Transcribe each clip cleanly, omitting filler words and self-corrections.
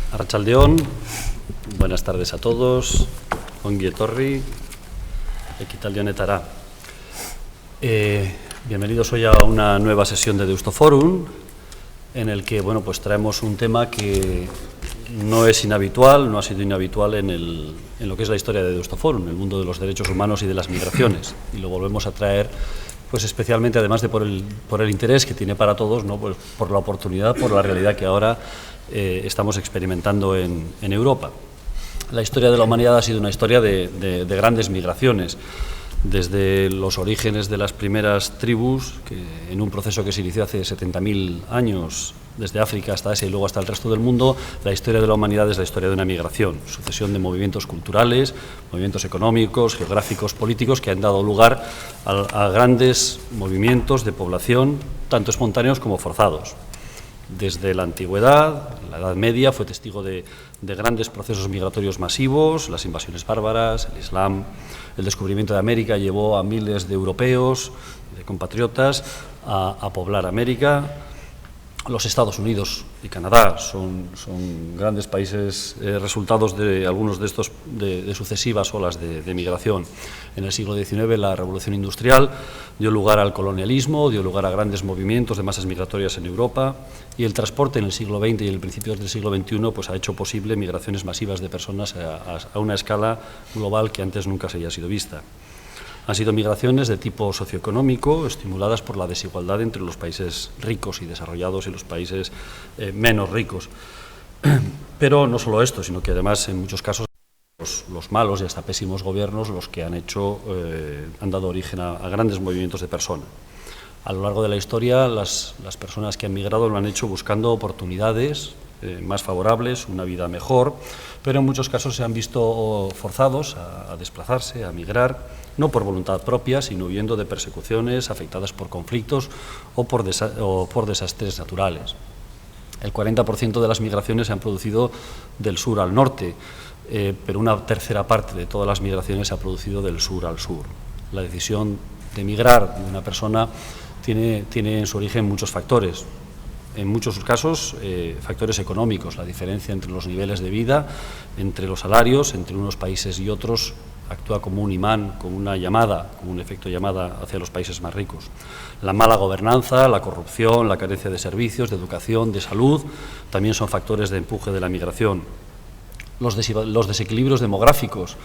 Arratsaldeon, buenas tardes a todos, ongi etorri, ekitaldi honetara. Bienvenidos hoy a una nueva sesión de Deustoforum, en el que pues traemos un tema que no es inhabitual, no ha sido inhabitual en lo que es la historia de Deustoforum, el mundo de los derechos humanos y de las migraciones, y lo volvemos a traer especialmente, además de por el interés que tiene para todos, pues por la oportunidad, por la realidad que ahora estamos experimentando en Europa. La historia de la humanidad ha sido una historia de grandes migraciones, desde los orígenes de las primeras tribus, que en un proceso que se inició hace 70.000 años, desde África hasta Asia y luego hasta el resto del mundo. La historia de la humanidad es la historia de una migración, sucesión de movimientos culturales, movimientos económicos, geográficos, políticos, que han dado lugar a grandes movimientos de población, tanto espontáneos como forzados. Desde la antigüedad, la Edad Media fue testigo de grandes procesos migratorios masivos, las invasiones bárbaras, el Islam. El descubrimiento de América llevó a miles de europeos, de compatriotas, a poblar América. Los Estados Unidos y Canadá son grandes países resultados de algunos de estos de sucesivas olas de migración. En el siglo XIX la revolución industrial dio lugar al colonialismo, dio lugar a grandes movimientos de masas migratorias en Europa, y el transporte en el siglo XX y en el principio del siglo XXI ha hecho posible migraciones masivas de personas a una escala global que antes nunca se había sido vista. Han sido migraciones de tipo socioeconómico, estimuladas por la desigualdad entre los países ricos y desarrollados y los países menos ricos. Pero no solo esto, sino que además en muchos casos los malos y hasta pésimos gobiernos los que han dado origen a grandes movimientos de personas. A lo largo de la historia, las personas que han migrado lo han hecho buscando oportunidades más favorables, una vida mejor, pero en muchos casos se han visto forzados a desplazarse, a migrar, no por voluntad propia, sino huyendo de persecuciones, afectadas por conflictos o por desastres naturales. El 40% de las migraciones se han producido del sur al norte, pero una tercera parte de todas las migraciones se ha producido del sur al sur. La decisión de migrar de una persona tiene en su origen muchos factores. En muchos casos, factores económicos, la diferencia entre los niveles de vida, entre los salarios, entre unos países y otros, actúa como un imán, como un efecto llamada hacia los países más ricos. La mala gobernanza, la corrupción, la carencia de servicios, de educación, de salud, también son factores de empuje de la migración. Los desequilibrios demográficos,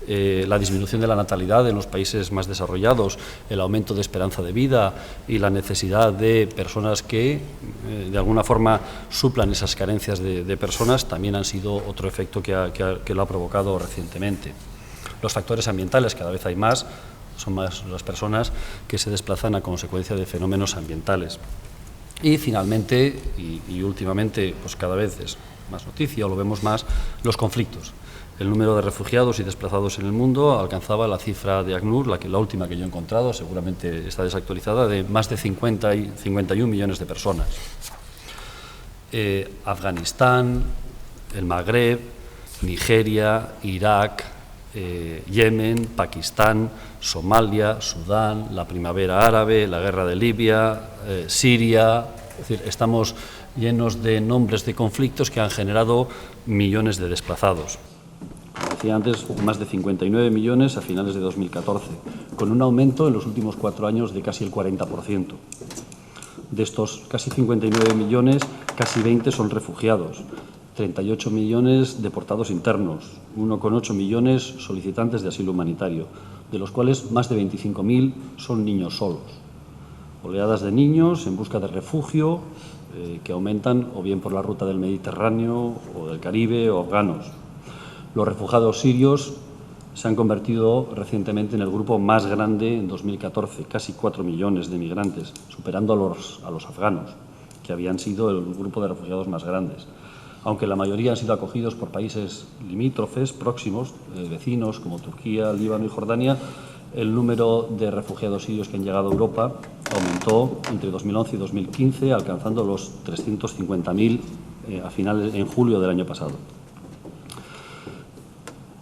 la disminución de la natalidad en los países más desarrollados, el aumento de esperanza de vida y la necesidad de personas que de alguna forma suplan esas carencias de personas, también han sido otro efecto que lo ha provocado recientemente. Los factores ambientales, cada vez hay más, son más las personas que se desplazan a consecuencia de fenómenos ambientales. Y finalmente, y últimamente, pues cada vez es más noticia o lo vemos más, los conflictos. El número de refugiados y desplazados en el mundo alcanzaba la cifra de ACNUR, la última que yo he encontrado, seguramente está desactualizada, de más de 51 millones de personas. Afganistán, el Magreb, Nigeria, Irak, Yemen, Pakistán, Somalia, Sudán, la primavera árabe, la guerra de Libia, Siria. Es decir, estamos llenos de nombres de conflictos que han generado millones de desplazados. Como decía antes, más de 59 millones a finales de 2014, con un aumento en los últimos 4 años de casi el 40%. De estos casi 59 millones, casi 20 son refugiados, 38 millones deportados internos, 1,8 millones solicitantes de asilo humanitario, de los cuales más de 25.000 son niños solos. Oleadas de niños en busca de refugio que aumentan o bien por la ruta del Mediterráneo o del Caribe o afganos. Los refugiados sirios se han convertido recientemente en el grupo más grande en 2014, casi 4 millones de migrantes, superando a los afganos, que habían sido el grupo de refugiados más grandes. Aunque la mayoría han sido acogidos por países limítrofes, próximos, vecinos, como Turquía, Líbano y Jordania, el número de refugiados sirios que han llegado a Europa aumentó entre 2011 y 2015, alcanzando los 350.000 en julio del año pasado.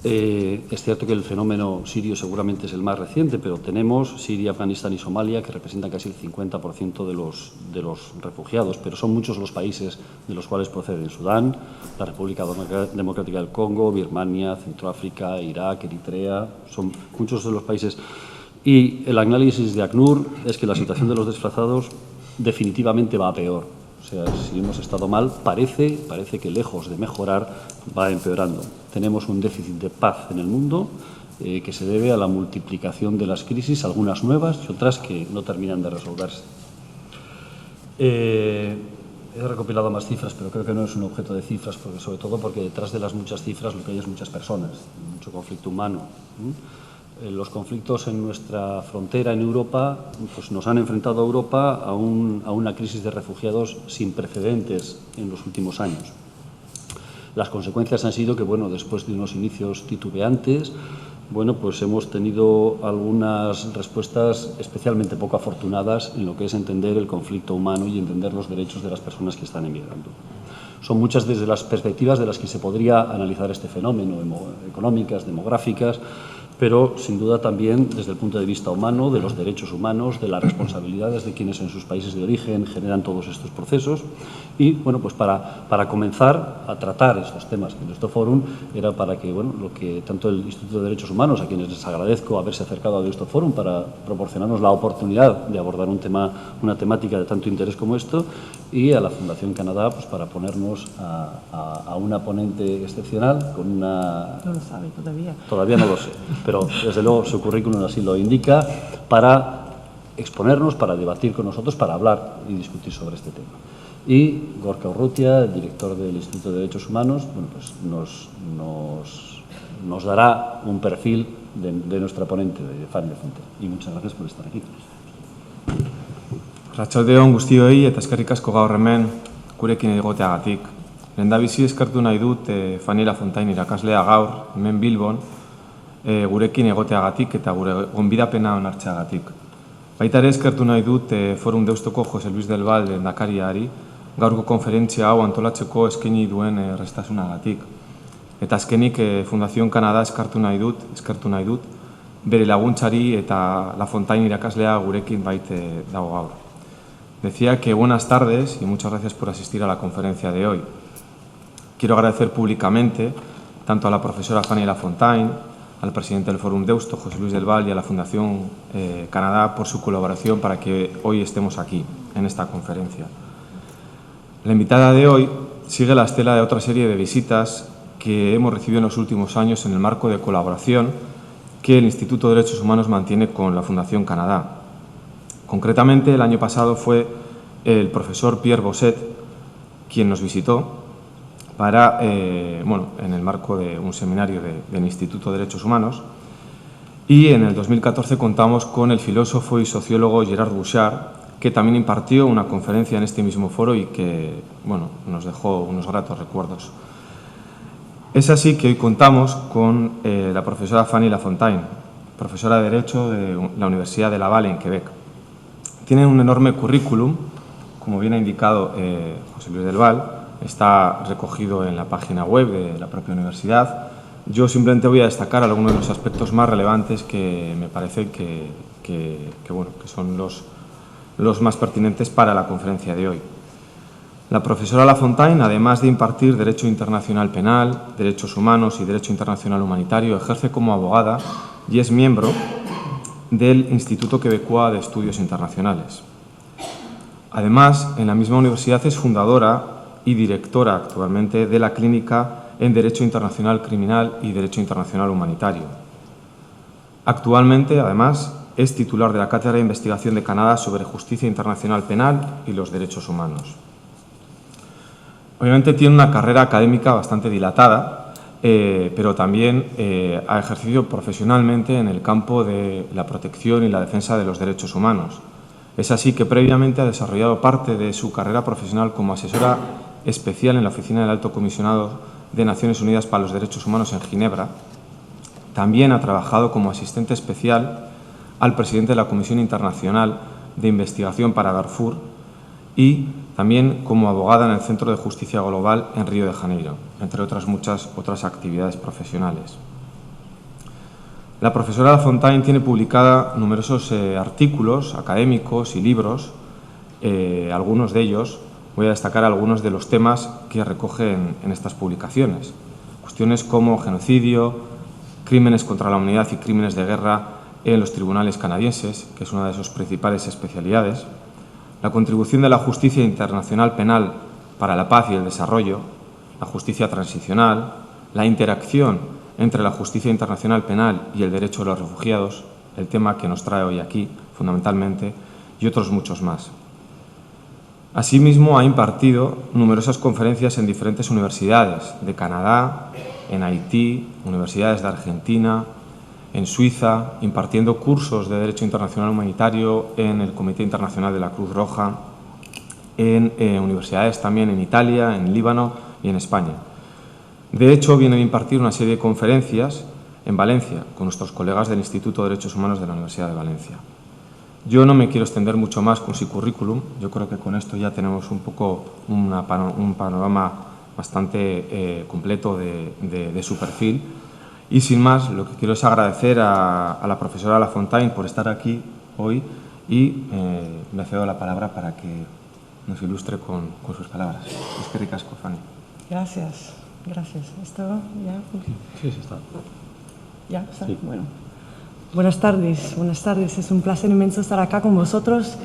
Es cierto que el fenómeno sirio seguramente es el más reciente, pero tenemos Siria, Afganistán y Somalia, que representan casi el 50% de los refugiados, pero son muchos los países de los cuales proceden: Sudán, la República Democrática del Congo, Birmania, Centroáfrica, Irak, Eritrea. Son muchos de los países. Y el análisis de ACNUR es que la situación de los desplazados definitivamente va a peor. O sea, si hemos estado mal, parece que lejos de mejorar va empeorando. Tenemos un déficit de paz en el mundo que se debe a la multiplicación de las crisis, algunas nuevas y otras que no terminan de resolverse. He recopilado más cifras, pero creo que no es un objeto de cifras, sobre todo porque detrás de las muchas cifras lo que hay es muchas personas, mucho conflicto humano. Los conflictos en nuestra frontera en Europa pues nos han enfrentado a Europa a una crisis de refugiados sin precedentes en los últimos años. Las consecuencias han sido que, bueno, después de unos inicios titubeantes, bueno, pues hemos tenido algunas respuestas especialmente poco afortunadas en lo que es entender el conflicto humano y entender los derechos de las personas que están emigrando. Son muchas desde las perspectivas de las que se podría analizar este fenómeno, económicas, demográficas, pero sin duda también desde el punto de vista humano, de los derechos humanos, de las responsabilidades de quienes en sus países de origen generan todos estos procesos. Y, bueno, pues para comenzar a tratar estos temas en nuestro fórum era para que, bueno, lo que tanto el Instituto de Derechos Humanos, a quienes les agradezco haberse acercado a nuestro fórum para proporcionarnos la oportunidad de abordar una temática de tanto interés como esto, y a la Fundación Canadá, pues para ponernos a una ponente excepcional con una... No lo sabe todavía. Todavía no lo sé, pero desde luego su currículum así lo indica, para exponernos, para debatir con nosotros, para hablar y discutir sobre este tema. Y Gorka Urrutia, el director del Instituto de Derechos Humanos, bueno, pues nos dará un perfil de nuestra ponente, de Fanny Lafontaine. Y muchas gracias por estar aquí. Arratsaldeon guztioi eta eskerrik asko gaur hemen gurekin egoteagatik. Lehendabizi eskertu nahi dut Fanny Lafontaine irakaslea gaur hemen Bilbon gurekin egoteagatik eta gure gonbidapena onartzeagatik. Baita ere eskertu nahi dut Forum Deustoko Jose Luis del Val lehendakariari gaurko konferentzia hau antolatzeko eskaini duen erraztasunagatik. Eta azkenik Fundación Canadá eskertu nahi dut bere laguntzari eta Lafontaine irakaslea gurekin baite dago gaur. Decía que buenas tardes y muchas gracias por asistir a la conferencia de hoy. Quiero agradecer públicamente tanto a la profesora Fanny Lafontaine, al presidente del Forum Deusto, José Luis del Val, y a la Fundación Canadá por su colaboración para que hoy estemos aquí, en esta conferencia. La invitada de hoy sigue la estela de otra serie de visitas que hemos recibido en los últimos años en el marco de colaboración que el Instituto de Derechos Humanos mantiene con la Fundación Canadá. Concretamente, el año pasado fue el profesor Pierre Bosset quien nos visitó para, en el marco de un seminario del Instituto de Derechos Humanos, y en el 2014 contamos con el filósofo y sociólogo Gerard Bouchard, que también impartió una conferencia en este mismo foro y que, nos dejó unos gratos recuerdos. Es así que hoy contamos con la profesora Fanny Lafontaine, profesora de Derecho de la Universidad de Laval en Quebec. Tiene un enorme currículum, como bien ha indicado José Luis del Val, está recogido en la página web de la propia universidad. Yo simplemente voy a destacar algunos de los aspectos más relevantes que me parece que son los más pertinentes para la conferencia de hoy. La profesora Lafontaine, además de impartir Derecho Internacional Penal, Derechos Humanos y Derecho Internacional Humanitario, ejerce como abogada y es miembro del Instituto Quebecois de Estudios Internacionales. Además, en la misma universidad es fundadora y directora actualmente de la Clínica en Derecho Internacional Criminal y Derecho Internacional Humanitario. Actualmente, además, es titular de la Cátedra de Investigación de Canadá sobre Justicia Internacional Penal y los Derechos Humanos. Obviamente tiene una carrera académica bastante dilatada, pero también ha ejercido profesionalmente en el campo de la protección y la defensa de los derechos humanos. Es así que previamente ha desarrollado parte de su carrera profesional como asesora especial en la Oficina del Alto Comisionado de Naciones Unidas para los Derechos Humanos en Ginebra. También ha trabajado como asistente especial al presidente de la Comisión Internacional de Investigación para Darfur y también como abogada en el Centro de Justicia Global en Río de Janeiro, entre muchas otras actividades profesionales. La profesora Lafontaine tiene publicada numerosos artículos académicos y libros, algunos de ellos. Voy a destacar algunos de los temas que recogen en estas publicaciones. Cuestiones como genocidio, crímenes contra la humanidad y crímenes de guerra en los tribunales canadienses, que es una de sus principales especialidades, la contribución de la justicia internacional penal para la paz y el desarrollo, la justicia transicional, la interacción entre la justicia internacional penal y el derecho de los refugiados, el tema que nos trae hoy aquí, fundamentalmente, y otros muchos más. Asimismo, ha impartido numerosas conferencias en diferentes universidades de Canadá, en Haití, universidades de Argentina, en Suiza, impartiendo cursos de Derecho Internacional Humanitario en el Comité Internacional de la Cruz Roja, en universidades también en Italia, en Líbano y en España. De hecho, viene a impartir una serie de conferencias en Valencia con nuestros colegas del Instituto de Derechos Humanos de la Universidad de Valencia. Yo no me quiero extender mucho más con su currículum. Yo creo que con esto ya tenemos un poco un panorama bastante completo de su perfil. Y sin más, lo que quiero es agradecer a la profesora Lafontaine por estar aquí hoy y le cedo la palabra para que nos ilustre con sus palabras. Es que ricasco, Fanny. Gracias, gracias. ¿Esto ya? Sí, sí está. ¿Ya está? Sí. Bueno. Buenas tardes. Es un placer inmenso estar acá con vosotros.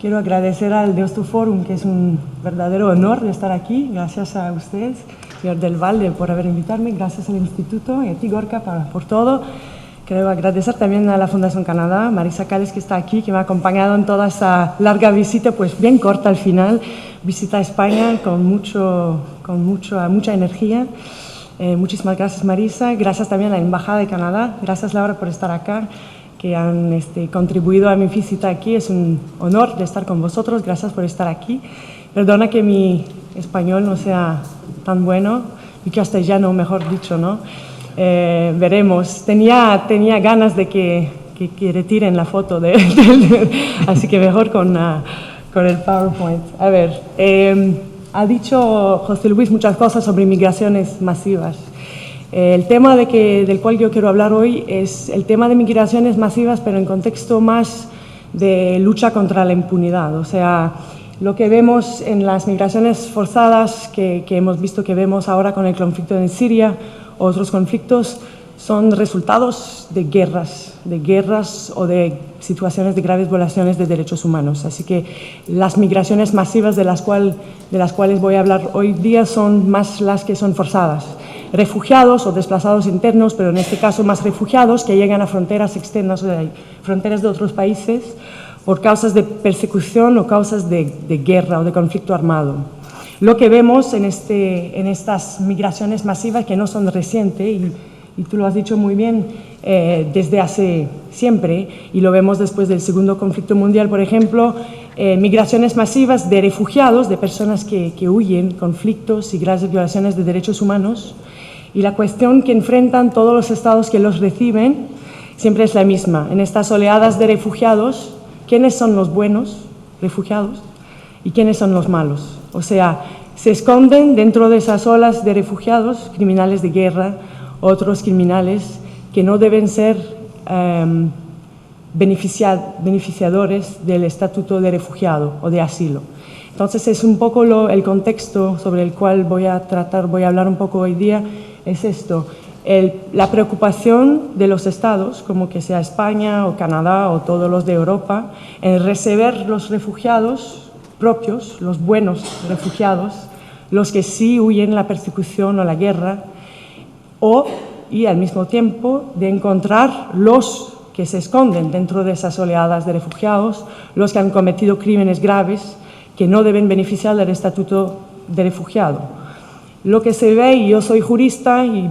Quiero agradecer al Deustoforum, que es un verdadero honor de estar aquí. Gracias a ustedes, señor Del Valle, por haber invitarme. Gracias al Instituto y a ti, Gorka, por todo. Quiero agradecer también a la Fundación Canadá, Marisa Cales, que está aquí, que me ha acompañado en toda esta larga visita, pues bien corta al final, visita a España con mucha energía. Muchísimas gracias, Marisa. Gracias también a la Embajada de Canadá. Gracias, Laura, por estar acá, que han contribuido a mi visita aquí. Es un honor de estar con vosotros. Gracias por estar aquí. Perdona que mi español no sea tan bueno, mi castellano, mejor dicho, ¿no? Veremos. Tenía ganas de que retiren la foto, así que mejor con el PowerPoint. A ver, ha dicho José Luis muchas cosas sobre migraciones masivas. El tema del cual yo quiero hablar hoy es el tema de migraciones masivas, pero en contexto más de lucha contra la impunidad. O sea, lo que vemos en las migraciones forzadas que hemos visto, que vemos ahora con el conflicto en Siria, otros conflictos, son resultados de guerras o de situaciones de graves violaciones de derechos humanos. Así que las migraciones masivas de las cuales voy a hablar hoy día son más las que son forzadas. Refugiados o desplazados internos, pero en este caso más refugiados que llegan a fronteras externas, o de fronteras de otros países, por causas de persecución o causas de guerra o de conflicto armado. Lo que vemos en estas migraciones masivas, que no son recientes, y tú lo has dicho muy bien, desde hace siempre, y lo vemos después del segundo conflicto mundial, por ejemplo, migraciones masivas de refugiados, de personas que huyen conflictos y graves violaciones de derechos humanos, y la cuestión que enfrentan todos los estados que los reciben siempre es la misma. En estas oleadas de refugiados, ¿quiénes son los buenos refugiados y quiénes son los malos? O sea, se esconden dentro de esas olas de refugiados, criminales de guerra, otros criminales que no deben ser beneficiadores del estatuto de refugiado o de asilo. Entonces es un poco el contexto sobre el cual voy a hablar un poco hoy día, es esto. La preocupación de los estados, como que sea España o Canadá o todos los de Europa, en recibir los refugiados propios, los buenos refugiados, los que sí huyen la persecución o la guerra, y al mismo tiempo de encontrar los que se esconden dentro de esas oleadas de refugiados, los que han cometido crímenes graves que no deben beneficiar del estatuto de refugiado. Lo que se ve, y yo soy jurista y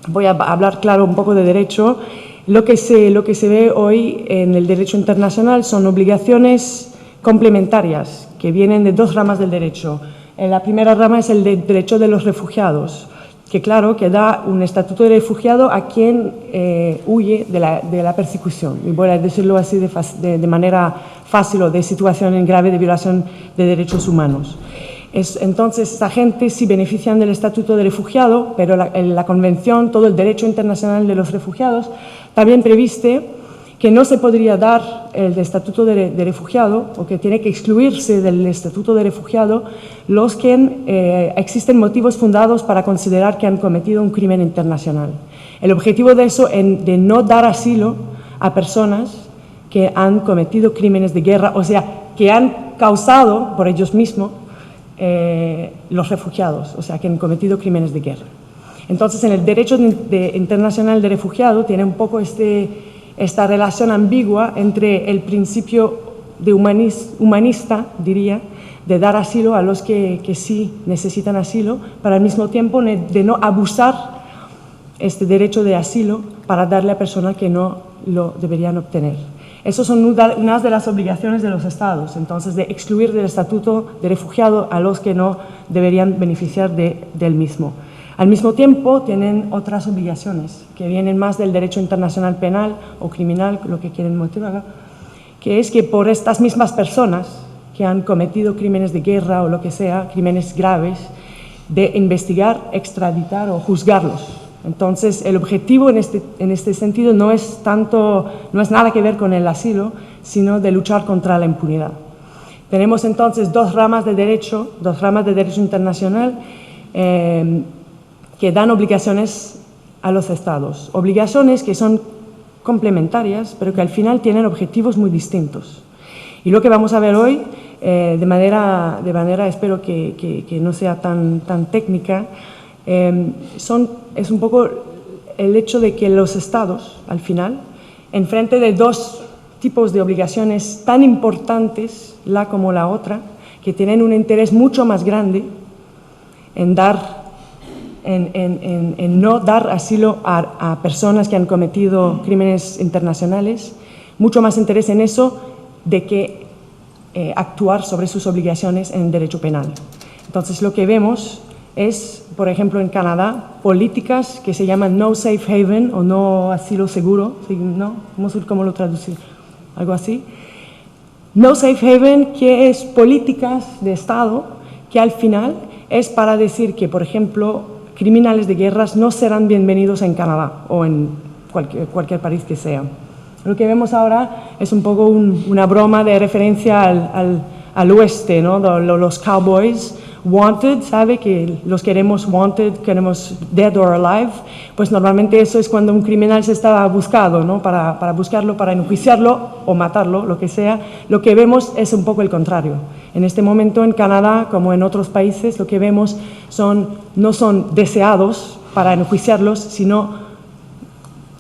voy a hablar claro un poco de derecho, lo que se ve hoy en el derecho internacional son obligaciones complementarias que vienen de dos ramas del derecho. La primera rama es el derecho de los refugiados, que claro, que da un estatuto de refugiado a quien huye de la persecución. Y voy a decirlo así de manera fácil, o de situación grave de violación de derechos humanos. Entonces, esta gente sí benefician del Estatuto de Refugiado, pero la Convención, todo el derecho internacional de los refugiados, también previste que no se podría dar el Estatuto de Refugiado, o que tiene que excluirse del Estatuto de Refugiado los que existen motivos fundados para considerar que han cometido un crimen internacional. El objetivo de eso es de no dar asilo a personas que han cometido crímenes de guerra, o sea, que han causado por ellos mismos los refugiados, o sea, que han cometido crímenes de guerra. Entonces, en el derecho internacional de refugiado tiene un poco esta relación ambigua entre el principio de humanista, diría, de dar asilo a los que sí necesitan asilo, pero al mismo tiempo de no abusar este derecho de asilo para darle a personas que no lo deberían obtener. Esas son unas de las obligaciones de los Estados, entonces, de excluir del Estatuto de Refugiado a los que no deberían beneficiar del mismo. Al mismo tiempo, tienen otras obligaciones que vienen más del derecho internacional penal o criminal, lo que quieren motivar, que es que por estas mismas personas que han cometido crímenes de guerra o lo que sea, crímenes graves, de investigar, extraditar o juzgarlos. Entonces, el objetivo en este sentido no es nada que ver con el asilo, sino de luchar contra la impunidad. Tenemos entonces dos ramas de derecho internacional que dan obligaciones a los Estados. Obligaciones que son complementarias, pero que al final tienen objetivos muy distintos. Y lo que vamos a ver hoy, de manera espero que no sea tan técnica, es un poco el hecho de que los Estados, al final, enfrente de dos tipos de obligaciones tan importantes, la como la otra, que tienen un interés mucho más grande en no dar asilo a personas que han cometido crímenes internacionales, mucho más interés en eso de que actuar sobre sus obligaciones en derecho penal. Entonces, lo que vemos es, por ejemplo, en Canadá, políticas que se llaman no safe haven o no asilo seguro, ¿no? ¿Cómo lo traducir? Algo así. No safe haven, que es políticas de Estado que al final es para decir que, por ejemplo, criminales de guerras no serán bienvenidos en Canadá o en cualquier país que sea. Lo que vemos ahora es un poco una broma de referencia al oeste, ¿no? Los cowboys. Wanted, sabe que los queremos wanted, queremos dead or alive, pues normalmente eso es cuando un criminal se está buscando, ¿no? Para buscarlo, para enjuiciarlo o matarlo, lo que sea. Lo que vemos es un poco el contrario. En este momento en Canadá, como en otros países, lo que vemos no son deseados para enjuiciarlos, sino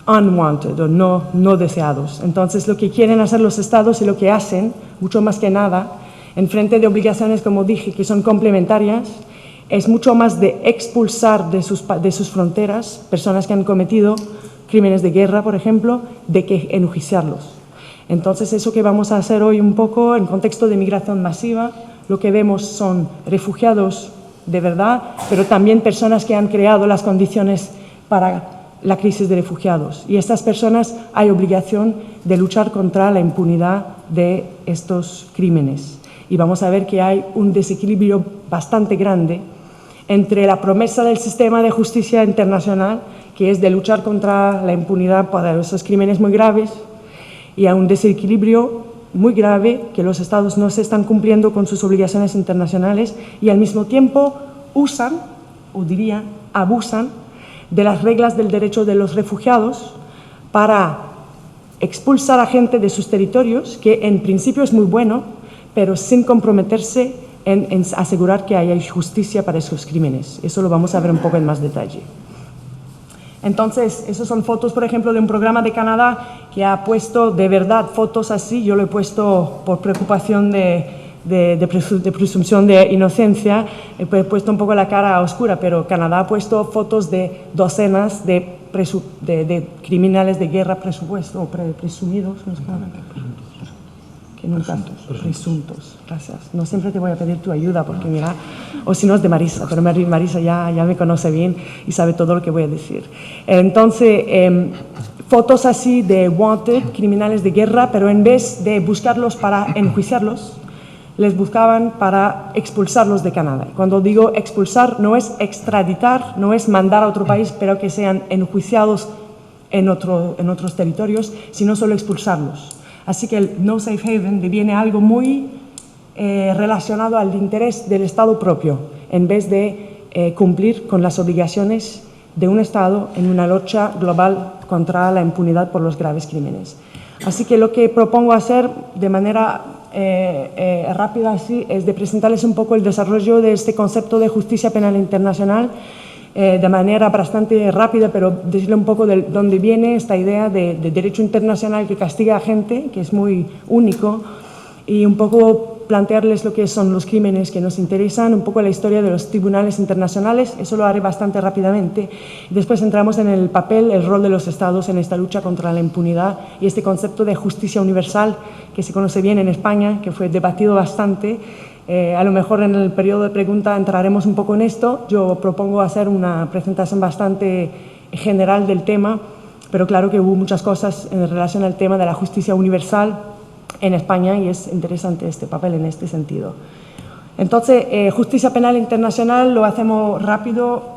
unwanted o no deseados. Entonces, lo que quieren hacer los Estados y lo que hacen, mucho más que nada, en frente de obligaciones, como dije, que son complementarias, es mucho más de expulsar de sus fronteras personas que han cometido crímenes de guerra, por ejemplo, de que enjuiciarlos. Entonces, eso que vamos a hacer hoy un poco en contexto de migración masiva, lo que vemos son refugiados de verdad, pero también personas que han creado las condiciones para la crisis de refugiados. Y estas personas hay obligación de luchar contra la impunidad de estos crímenes. Y vamos a ver que hay un desequilibrio bastante grande entre la promesa del sistema de justicia internacional, que es de luchar contra la impunidad para esos crímenes muy graves, y a un desequilibrio muy grave que los Estados no se están cumpliendo con sus obligaciones internacionales y al mismo tiempo usan, o diría, abusan de las reglas del derecho de los refugiados para expulsar a gente de sus territorios, que en principio es muy bueno, pero sin comprometerse en asegurar que haya justicia para esos crímenes. Eso lo vamos a ver un poco en más detalle. Entonces, esas son fotos, por ejemplo, de un programa de Canadá que ha puesto de verdad fotos así. Yo lo he puesto por preocupación de presunción de inocencia. He puesto un poco la cara oscura, pero Canadá ha puesto fotos de docenas de criminales de guerra presupuesto o presumidos, no sé cómo. Que nunca, presuntos, gracias. No siempre te voy a pedir tu ayuda porque mira, o si no es de Marisa, pero Marisa ya me conoce bien y sabe todo lo que voy a decir. Entonces, fotos así de wanted, criminales de guerra, pero en vez de buscarlos para enjuiciarlos, les buscaban para expulsarlos de Canadá. Cuando digo expulsar, no es extraditar, no es mandar a otro país, pero que sean enjuiciados en otros territorios, sino solo expulsarlos. Así que el no safe haven deviene algo muy relacionado al interés del Estado propio, en vez de cumplir con las obligaciones de un Estado en una lucha global contra la impunidad por los graves crímenes. Así que lo que propongo hacer de manera rápida así es de presentarles un poco el desarrollo de este concepto de justicia penal internacional de manera bastante rápida, pero decirle un poco de dónde viene esta idea de derecho internacional que castiga a gente, que es muy único, y un poco plantearles lo que son los crímenes que nos interesan, un poco la historia de los tribunales internacionales, eso lo haré bastante rápidamente. Después entramos en el papel, el rol de los Estados en esta lucha contra la impunidad y este concepto de justicia universal que se conoce bien en España, que fue debatido bastante. A lo mejor en el periodo de pregunta entraremos un poco en esto. Yo propongo hacer una presentación bastante general del tema, pero claro que hubo muchas cosas en relación al tema de la justicia universal en España y es interesante este papel en este sentido. Entonces, justicia penal internacional lo hacemos rápido.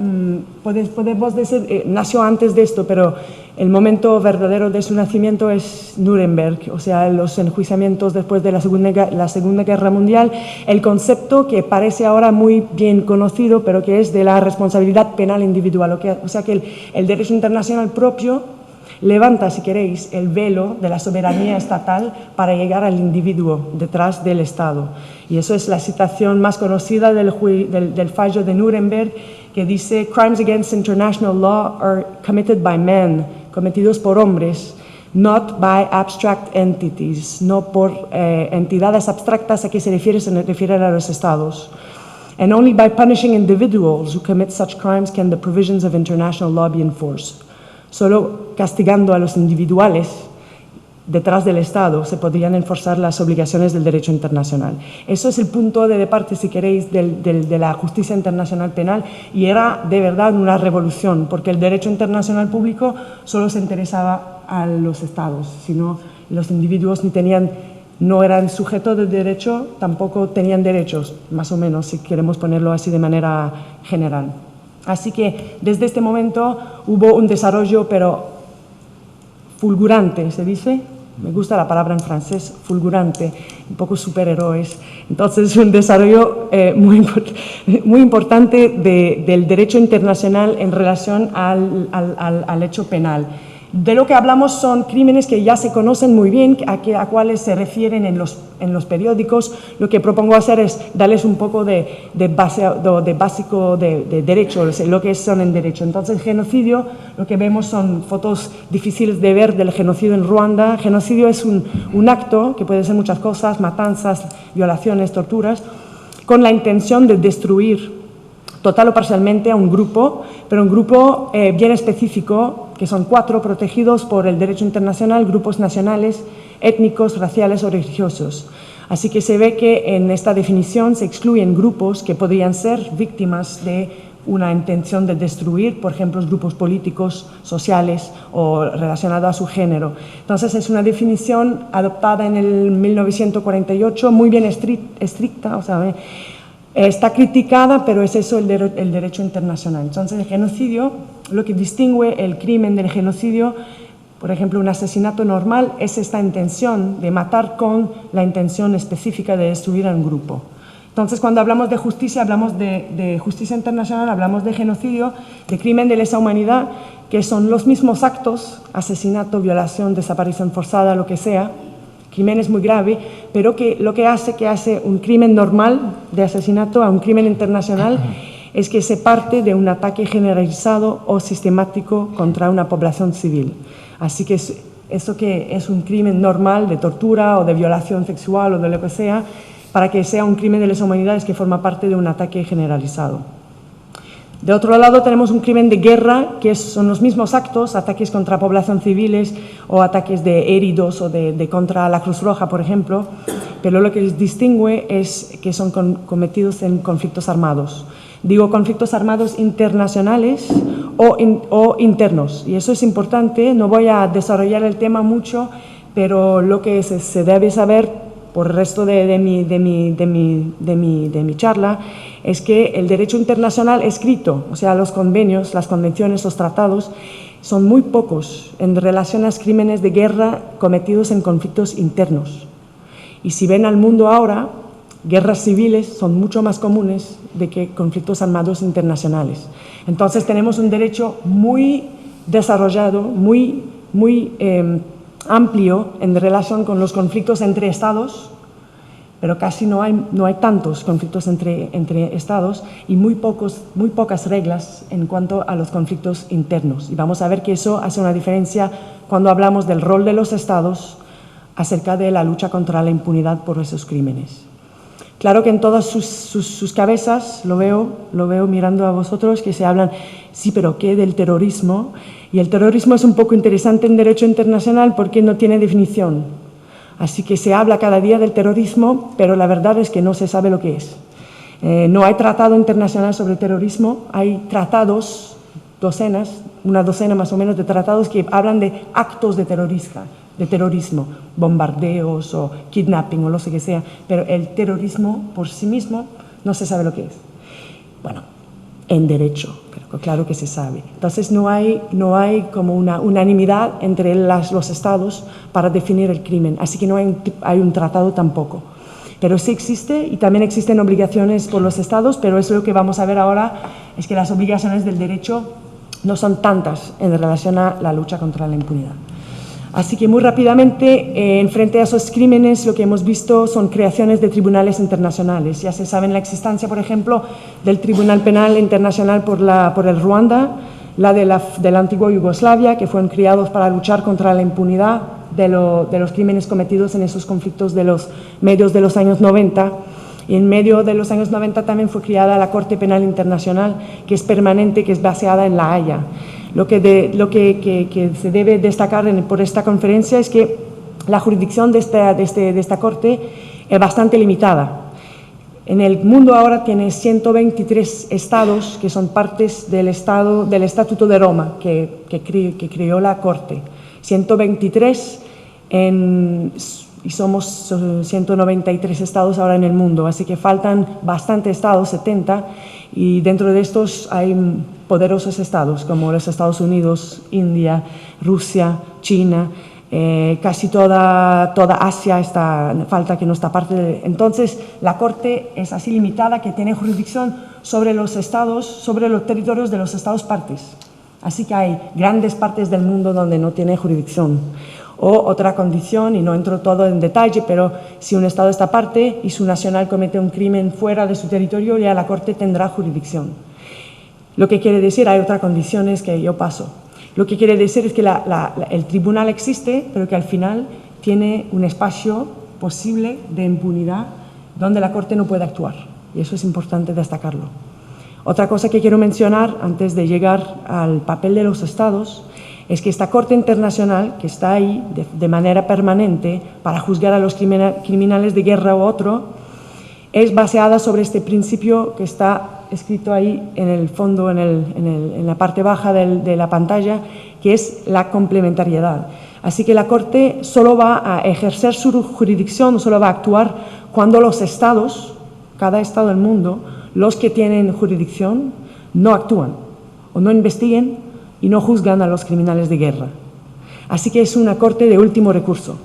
Podemos decir, nació antes de esto, pero el momento verdadero de su nacimiento es Nuremberg, o sea, los enjuiciamientos después de la Segunda Guerra Mundial, el concepto que parece ahora muy bien conocido, pero que es de la responsabilidad penal individual, o sea que el derecho internacional propio levanta, si queréis, el velo de la soberanía estatal para llegar al individuo detrás del Estado. Y eso es la citación más conocida del fallo de Nuremberg, que dice: "Crimes against international law are committed by men", cometidos por hombres, "not by abstract entities", no por entidades abstractas. ¿A qué se refieren a los Estados? "And only by punishing individuals who commit such crimes can the provisions of international law be enforced". Solo castigando a los individuales detrás del Estado se podrían enforzar las obligaciones del derecho internacional. Eso es el punto de parte, si queréis, de la justicia internacional penal, y era de verdad una revolución, porque el derecho internacional público solo se interesaba a los Estados, sino los individuos no eran sujetos de derecho, tampoco tenían derechos, más o menos, si queremos ponerlo así de manera general. Así que desde este momento hubo un desarrollo, pero fulgurante, ¿se dice? Me gusta la palabra en francés, fulgurante, un poco superhéroes. Entonces, un desarrollo muy importante del derecho internacional en relación al hecho penal. De lo que hablamos son crímenes que ya se conocen muy bien, a cuáles se refieren en los periódicos. Lo que propongo hacer es darles un poco de básico de derecho, lo que son en derecho. Entonces, genocidio, lo que vemos son fotos difíciles de ver del genocidio en Ruanda. Genocidio es un acto que puede ser muchas cosas: matanzas, violaciones, torturas, con la intención de destruir total o parcialmente a un grupo, pero un grupo bien específico, que son 4 protegidos por el derecho internacional: grupos nacionales, étnicos, raciales o religiosos. Así que se ve que en esta definición se excluyen grupos que podrían ser víctimas de una intención de destruir, por ejemplo, grupos políticos, sociales o relacionados a su género. Entonces, es una definición adoptada en el 1948, muy bien estricta, o sea, está criticada, pero es eso el derecho internacional. Entonces, el genocidio, lo que distingue el crimen del genocidio, por ejemplo, un asesinato normal, es esta intención de matar con la intención específica de destruir a un grupo. Entonces, cuando hablamos de justicia, hablamos de justicia internacional, hablamos de genocidio, de crimen de lesa humanidad, que son los mismos actos: asesinato, violación, desaparición forzada, lo que sea, crímenes muy graves, pero que lo que hace un crimen normal de asesinato a un crimen internacional es que se parte de un ataque generalizado o sistemático contra una población civil. Así que eso que es un crimen normal de tortura o de violación sexual o de lo que sea, para que sea un crimen de lesa humanidad es que forma parte de un ataque generalizado. De otro lado tenemos un crimen de guerra, que son los mismos actos: ataques contra población civiles o ataques de heridos o contra la Cruz Roja, por ejemplo, pero lo que les distingue es que son cometidos en conflictos armados. Digo conflictos armados internacionales o internos, y eso es importante. No voy a desarrollar el tema mucho, pero lo que se debe saber por el resto de mi charla, es que el derecho internacional escrito, o sea, los convenios, las convenciones, los tratados, son muy pocos en relación a los crímenes de guerra cometidos en conflictos internos. Y si ven al mundo ahora, guerras civiles son mucho más comunes de que conflictos armados internacionales. Entonces tenemos un derecho muy desarrollado, muy amplio en relación con los conflictos entre estados, pero casi no hay tantos conflictos entre estados y muy pocas reglas en cuanto a los conflictos internos. Y vamos a ver que eso hace una diferencia cuando hablamos del rol de los estados acerca de la lucha contra la impunidad por esos crímenes. Claro que en todas sus cabezas, lo veo mirando a vosotros, que se hablan, sí, pero ¿qué del terrorismo? Y el terrorismo es un poco interesante en derecho internacional porque no tiene definición. Así que se habla cada día del terrorismo, pero la verdad es que no se sabe lo que es. No hay tratado internacional sobre terrorismo, hay tratados, una docena más o menos de tratados que hablan de actos de terrorismo, bombardeos o kidnapping o lo que sea, pero el terrorismo por sí mismo no se sabe lo que es. Bueno, en derecho, pero claro que se sabe. Entonces no hay como una unanimidad entre los estados para definir el crimen, así que no hay un tratado tampoco. Pero sí existe y también existen obligaciones por los estados, pero eso lo que vamos a ver ahora es que las obligaciones del derecho no son tantas en relación a la lucha contra la impunidad. Así que muy rápidamente, en frente a esos crímenes, lo que hemos visto son creaciones de tribunales internacionales. Ya se sabe la existencia, por ejemplo, del Tribunal Penal Internacional por el Ruanda, la de la antigua Yugoslavia, que fueron creados para luchar contra la impunidad de los crímenes cometidos en esos conflictos de los medios de los años 90. Y en medio de los años 90 también fue creada la Corte Penal Internacional, que es permanente, que es baseada en La Haya. Lo que se debe destacar por esta conferencia es que la jurisdicción de esta Corte es bastante limitada. En el mundo ahora tiene 123 estados que son partes del Estatuto de Roma, que creó la Corte. 123 y somos 193 estados ahora en el mundo, así que faltan bastantes estados, 70, y dentro de estos hay poderosos estados como los Estados Unidos, India, Rusia, China, casi toda Asia falta que no está parte entonces la Corte es así limitada que tiene jurisdicción sobre los estados, sobre los territorios de los estados partes, así que hay grandes partes del mundo donde no tiene jurisdicción. O otra condición, y no entro todo en detalle, pero si un estado está parte y su nacional comete un crimen fuera de su territorio, ya la Corte tendrá jurisdicción. Lo que quiere decir, hay otras condiciones que yo paso. Lo que quiere decir es que el tribunal existe, pero que al final tiene un espacio posible de impunidad donde la Corte no puede actuar. Y eso es importante destacarlo. Otra cosa que quiero mencionar antes de llegar al papel de los estados es que esta Corte Internacional, que está ahí de manera permanente para juzgar a los criminales de guerra u otro, es baseada sobre este principio que está escrito ahí en el fondo, en la parte baja de la pantalla, que es la complementariedad. Así que la Corte solo va a ejercer su jurisdicción, solo va a actuar cuando los estados, cada estado del mundo, los que tienen jurisdicción, no actúan o no investiguen y no juzgan a los criminales de guerra. Así que es una Corte de último recurso.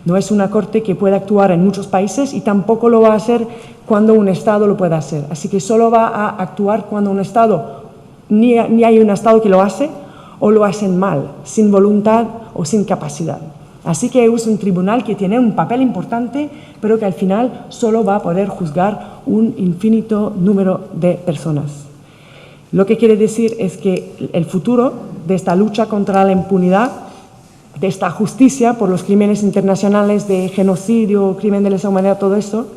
No es una Corte que pueda actuar en muchos países y tampoco lo va a hacer cuando un Estado lo pueda hacer. Así que solo va a actuar cuando un Estado, ni hay un Estado que lo hace o lo hacen mal, sin voluntad o sin capacidad. Así que es un tribunal que tiene un papel importante, pero que al final solo va a poder juzgar un infinito número de personas. Lo que quiere decir es que el futuro de esta lucha contra la impunidad, de esta justicia por los crímenes internacionales de genocidio, crimen de lesa humanidad, todo eso,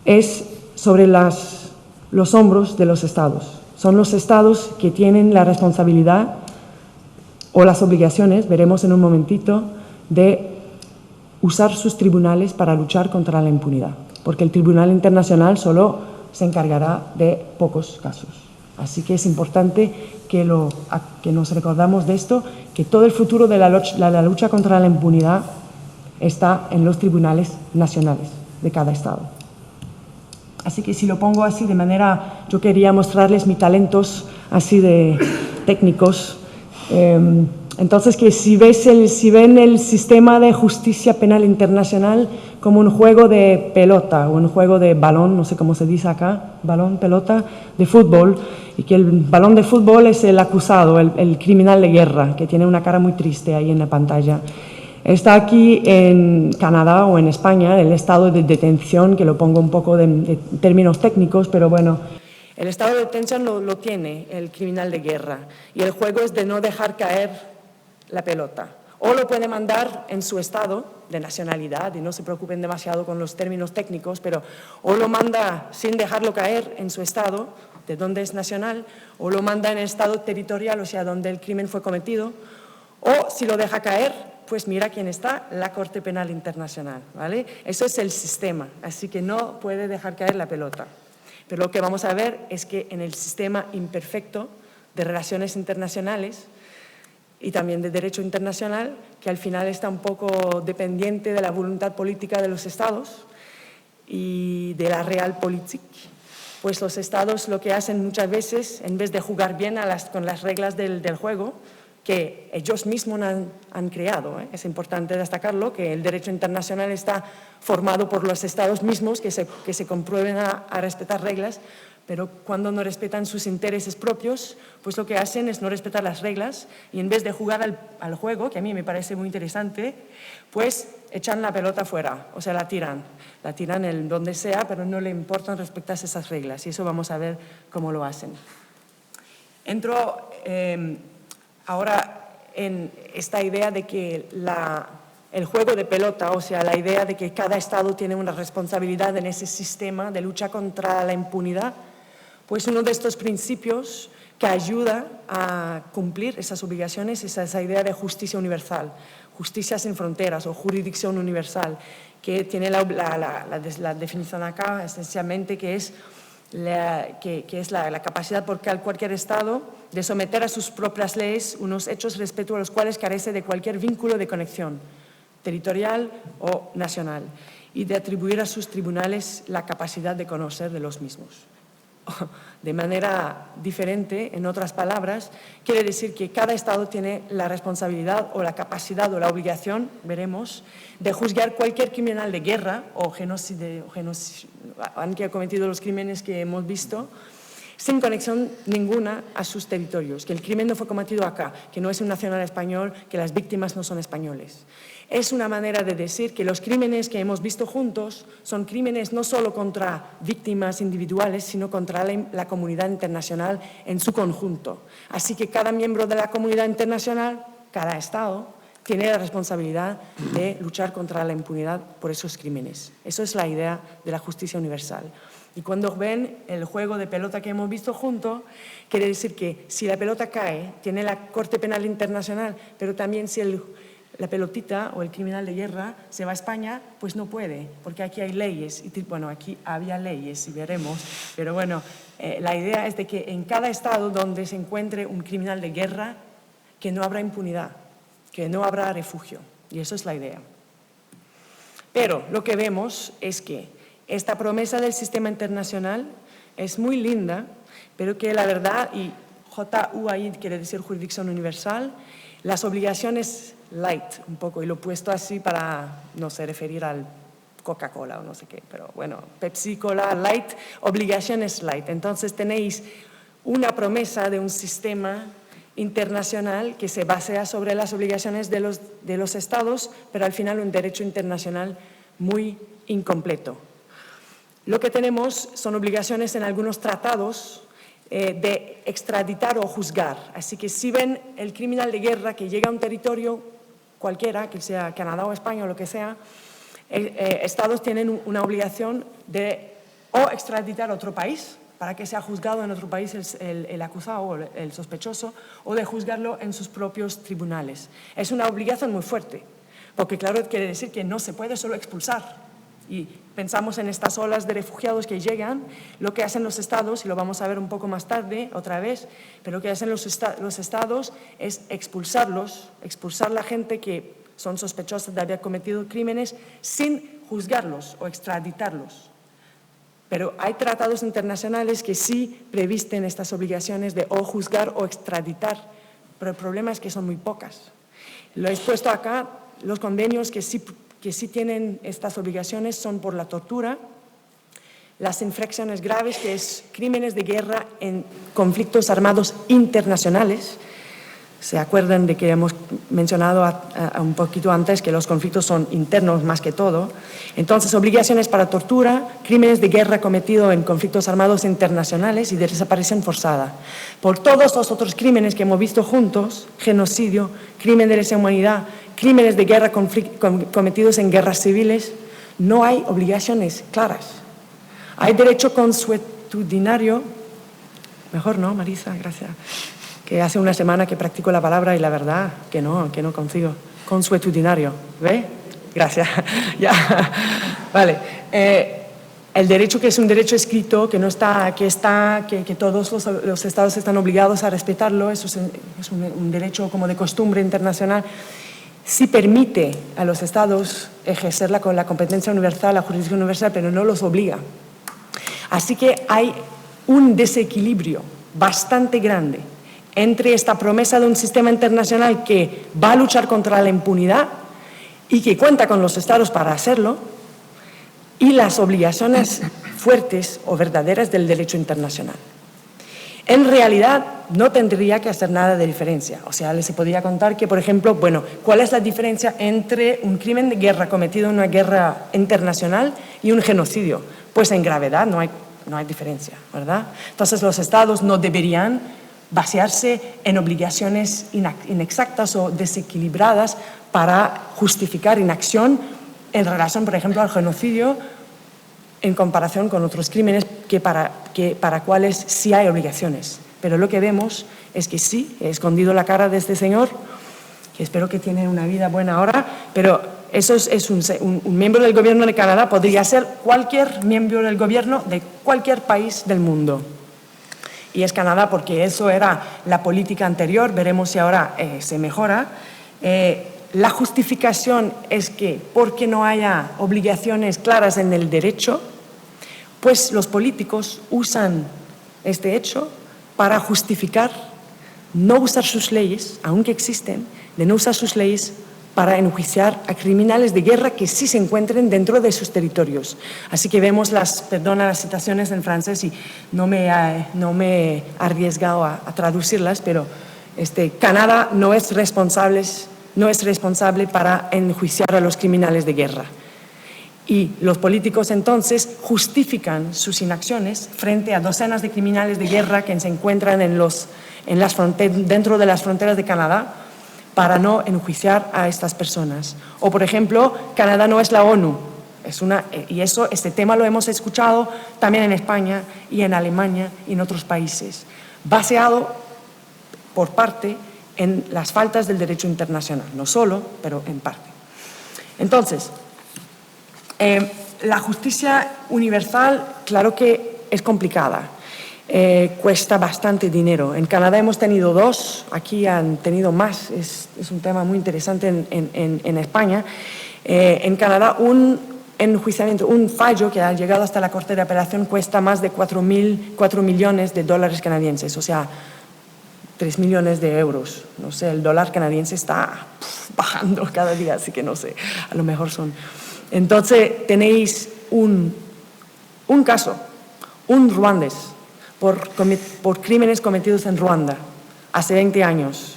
es sobre los hombros de los estados. Son los estados que tienen la responsabilidad o las obligaciones, veremos en un momentito, de usar sus tribunales para luchar contra la impunidad, porque el Tribunal Internacional solo se encargará de pocos casos. Así que es importante que nos recordamos de esto, que todo el futuro de la lucha contra la impunidad está en los tribunales nacionales de cada estado. Así que si lo pongo así de manera, yo quería mostrarles mis talentos así de técnicos. Entonces, que si ven el sistema de justicia penal internacional como un juego de pelota o un juego de balón, no sé cómo se dice acá, balón, pelota, de fútbol, y que el balón de fútbol es el acusado, el criminal de guerra, que tiene una cara muy triste ahí en la pantalla. Está aquí en Canadá o en España el estado de detención, que lo pongo un poco de términos técnicos, pero bueno. El estado de detención lo tiene el criminal de guerra y el juego es de no dejar caer la pelota. O lo puede mandar en su estado de nacionalidad, y no se preocupen demasiado con los términos técnicos, pero o lo manda sin dejarlo caer en su estado, de donde es nacional, o lo manda en el estado territorial, o sea, donde el crimen fue cometido, o si lo deja caer, pues mira quién está, la Corte Penal Internacional, ¿vale? Eso es el sistema, así que no puede dejar caer la pelota. Pero lo que vamos a ver es que en el sistema imperfecto de relaciones internacionales y también de derecho internacional, que al final está un poco dependiente de la voluntad política de los estados y de la realpolitik, pues los estados lo que hacen muchas veces, en vez de jugar bien con las reglas del juego, que ellos mismos han creado. Es importante destacarlo, que el derecho internacional está formado por los estados mismos que se comprueben a respetar reglas, pero cuando no respetan sus intereses propios, pues lo que hacen es no respetar las reglas y en vez de jugar al juego, que a mí me parece muy interesante, pues echan la pelota fuera, o sea, la tiran en donde sea, pero no le importan respetar esas reglas, y eso vamos a ver cómo lo hacen. Entro ahora en esta idea de que el juego de pelota, o sea, la idea de que cada estado tiene una responsabilidad en ese sistema de lucha contra la impunidad, pues uno de estos principios que ayuda a cumplir esas obligaciones es esa idea de justicia universal, justicia sin fronteras o jurisdicción universal, que tiene la definición acá esencialmente, que es la capacidad por cualquier Estado de someter a sus propias leyes unos hechos respecto a los cuales carece de cualquier vínculo de conexión territorial o nacional y de atribuir a sus tribunales la capacidad de conocer de los mismos. De manera diferente, en otras palabras, quiere decir que cada Estado tiene la responsabilidad o la capacidad o la obligación, veremos, de juzgar cualquier criminal de guerra o genocidio, que ha cometido los crímenes que hemos visto, sin conexión ninguna a sus territorios, que el crimen no fue cometido acá, que no es un nacional español, que las víctimas no son españoles. Es una manera de decir que los crímenes que hemos visto juntos son crímenes no solo contra víctimas individuales, sino contra la comunidad internacional en su conjunto. Así que cada miembro de la comunidad internacional, cada Estado, tiene la responsabilidad de luchar contra la impunidad por esos crímenes. Eso es la idea de la justicia universal. Y cuando ven el juego de pelota que hemos visto juntos, quiere decir que si la pelota cae, tiene la Corte Penal Internacional, pero también si la pelotita o el criminal de guerra se va a España, pues no puede, porque aquí hay leyes. Y bueno, aquí había leyes y veremos, pero bueno, la idea es de que en cada estado donde se encuentre un criminal de guerra, que no habrá impunidad, que no habrá refugio, y eso es la idea. Pero lo que vemos es que esta promesa del sistema internacional es muy linda, pero que la verdad, y JUAI quiere decir jurisdicción universal, las obligaciones light, un poco, y lo he puesto así para, no sé, referir al Coca-Cola o no sé qué, pero bueno, Pepsi-Cola light, obligaciones light. Entonces tenéis una promesa de un sistema internacional que se basea sobre las obligaciones de los estados, pero al final un derecho internacional muy incompleto. Lo que tenemos son obligaciones en algunos tratados de extraditar o juzgar. Así que si ven el criminal de guerra que llega a un territorio cualquiera, que sea Canadá o España o lo que sea, estados tienen una obligación de o extraditar a otro país para que sea juzgado en otro país el acusado o el sospechoso, o de juzgarlo en sus propios tribunales. Es una obligación muy fuerte, porque claro, quiere decir que no se puede solo expulsar. Y pensamos en estas olas de refugiados que llegan, lo que hacen los estados, y lo vamos a ver un poco más tarde otra vez, pero lo que hacen los estados es expulsar la gente que son sospechosos de haber cometido crímenes sin juzgarlos o extraditarlos. Pero hay tratados internacionales que sí previsten estas obligaciones de o juzgar o extraditar, pero el problema es que son muy pocas. Lo he puesto acá, los convenios que sí tienen estas obligaciones son por la tortura, las infracciones graves, que es crímenes de guerra en conflictos armados internacionales. ¿Se acuerdan de que hemos mencionado un poquito antes que los conflictos son internos más que todo? Entonces, obligaciones para tortura, crímenes de guerra cometidos en conflictos armados internacionales y de desaparición forzada. Por todos los otros crímenes que hemos visto juntos, genocidio, crimen de lesa humanidad, crímenes de guerra cometidos en guerras civiles, no hay obligaciones claras. Hay derecho consuetudinario, mejor no, Marisa, gracias, que hace una semana que practico la palabra y la verdad que no consigo. Consuetudinario, ¿ve? Gracias. Ya. Vale. El derecho, que es un derecho escrito, que todos los estados están obligados a respetarlo, eso es un derecho como de costumbre internacional, sí permite a los estados ejercer con la competencia universal, la jurisdicción universal, pero no los obliga. Así que hay un desequilibrio bastante grande entre esta promesa de un sistema internacional que va a luchar contra la impunidad y que cuenta con los estados para hacerlo, y las obligaciones fuertes o verdaderas del derecho internacional. En realidad, no tendría que hacer nada de diferencia. O sea, les podría contar que, por ejemplo, ¿cuál es la diferencia entre un crimen de guerra cometido en una guerra internacional y un genocidio? Pues en gravedad no hay diferencia, ¿verdad? Entonces, los estados no deberían basarse en obligaciones inexactas o desequilibradas para justificar inacción en relación, por ejemplo, al genocidio en comparación con otros crímenes para cuales sí hay obligaciones. Pero lo que vemos es que sí, he escondido la cara de este señor, que espero que tiene una vida buena ahora, pero eso es un miembro del gobierno de Canadá, podría ser cualquier miembro del gobierno de cualquier país del mundo. Y es Canadá porque eso era la política anterior, veremos si ahora se mejora. La justificación es que porque no haya obligaciones claras en el derecho, pues los políticos usan este hecho para justificar no usar sus leyes, aunque existen, de no usar sus leyes para enjuiciar a criminales de guerra que sí se encuentren dentro de sus territorios. Así que vemos las citaciones en francés y no me he arriesgado a traducirlas, pero Canadá no es responsable para enjuiciar a los criminales de guerra. Y los políticos entonces justifican sus inacciones frente a docenas de criminales de guerra que se encuentran dentro de las fronteras de Canadá para no enjuiciar a estas personas. O, por ejemplo, Canadá no es la ONU. Este tema lo hemos escuchado también en España y en Alemania y en otros países, baseado por parte en las faltas del derecho internacional, no solo, pero en parte. Entonces, la justicia universal, claro que es complicada, cuesta bastante dinero. En Canadá hemos tenido dos, aquí han tenido más, es un tema muy interesante en España. En Canadá un enjuiciamiento, un fallo que ha llegado hasta la Corte de Apelación cuesta más de 4 millones de dólares canadienses, o sea, 3 millones de euros. No sé, el dólar canadiense está bajando cada día, así que no sé, a lo mejor son. Entonces tenéis un caso, un ruandés, por crímenes cometidos en Ruanda hace 20 años,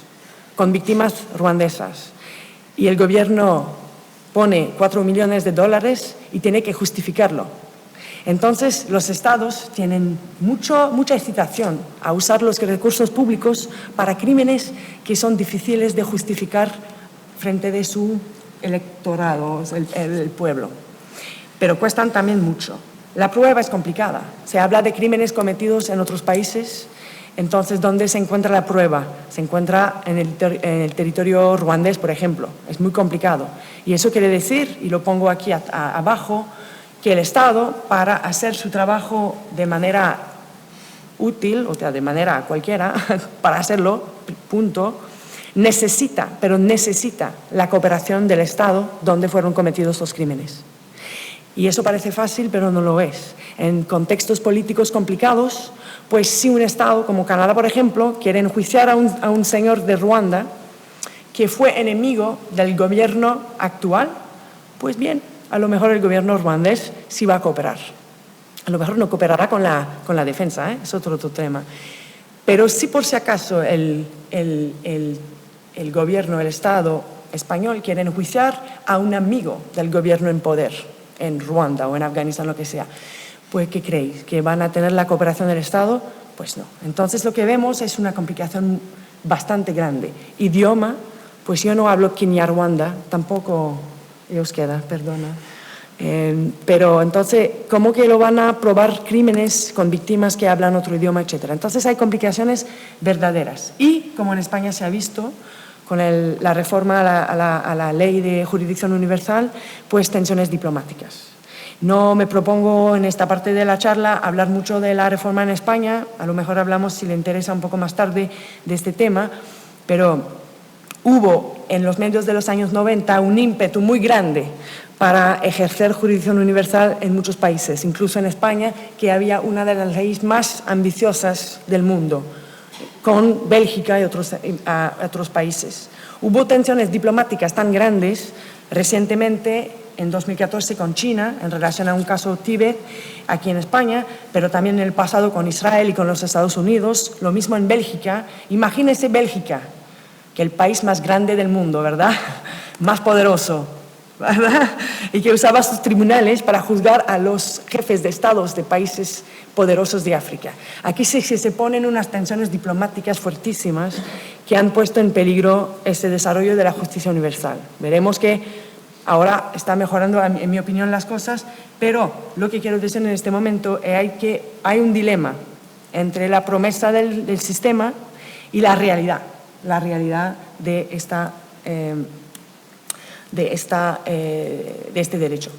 con víctimas ruandesas. Y el gobierno pone 4 millones de dólares y tiene que justificarlo. Entonces, los estados tienen mucha excitación a usar los recursos públicos para crímenes que son difíciles de justificar frente de su electorado, el pueblo. Pero cuestan también mucho. La prueba es complicada. Se habla de crímenes cometidos en otros países. Entonces, ¿dónde se encuentra la prueba? Se encuentra en el territorio ruandés, por ejemplo. Es muy complicado. Y eso quiere decir, y lo pongo aquí abajo, que el Estado, para hacer su trabajo de manera útil, o sea, de manera cualquiera, para hacerlo, punto, necesita, pero necesita la cooperación del Estado donde fueron cometidos los crímenes. Y eso parece fácil, pero no lo es. En contextos políticos complicados, pues si un Estado como Canadá, por ejemplo, quiere enjuiciar a un señor de Ruanda que fue enemigo del gobierno actual, pues bien, a lo mejor el gobierno ruandés sí va a cooperar. A lo mejor no cooperará con la defensa, es otro tema. Pero si por si acaso el gobierno, el Estado español quiere enjuiciar a un amigo del gobierno en poder, en Ruanda o en Afganistán, lo que sea, pues ¿qué creéis? ¿Que van a tener la cooperación del Estado? Pues no. Entonces lo que vemos es una complicación bastante grande. Idioma, pues yo no hablo Kinyarwanda, tampoco euskera, perdona. Pero entonces, ¿cómo que lo van a probar crímenes con víctimas que hablan otro idioma, etcétera? Entonces hay complicaciones verdaderas. Y, como en España se ha visto, con la reforma a la ley de jurisdicción universal, pues tensiones diplomáticas. No me propongo en esta parte de la charla hablar mucho de la reforma en España, a lo mejor hablamos, si le interesa, un poco más tarde de este tema, pero hubo en los medios de los años 90 un ímpetu muy grande para ejercer jurisdicción universal en muchos países, incluso en España, que había una de las leyes más ambiciosas del mundo, con Bélgica y otros países. Hubo tensiones diplomáticas tan grandes recientemente, en 2014, con China, en relación a un caso Tíbet, aquí en España, pero también en el pasado con Israel y con los Estados Unidos, lo mismo en Bélgica. Imagínense Bélgica, que el país más grande del mundo, ¿verdad? Más poderoso, ¿verdad? Y que usaba sus tribunales para juzgar a los jefes de estados de países poderosos de África. Aquí se ponen unas tensiones diplomáticas fuertísimas que han puesto en peligro ese desarrollo de la justicia universal. Veremos que ahora está mejorando, en mi opinión, las cosas, pero lo que quiero decir en este momento es que hay un dilema entre la promesa del sistema y la realidad de este derecho.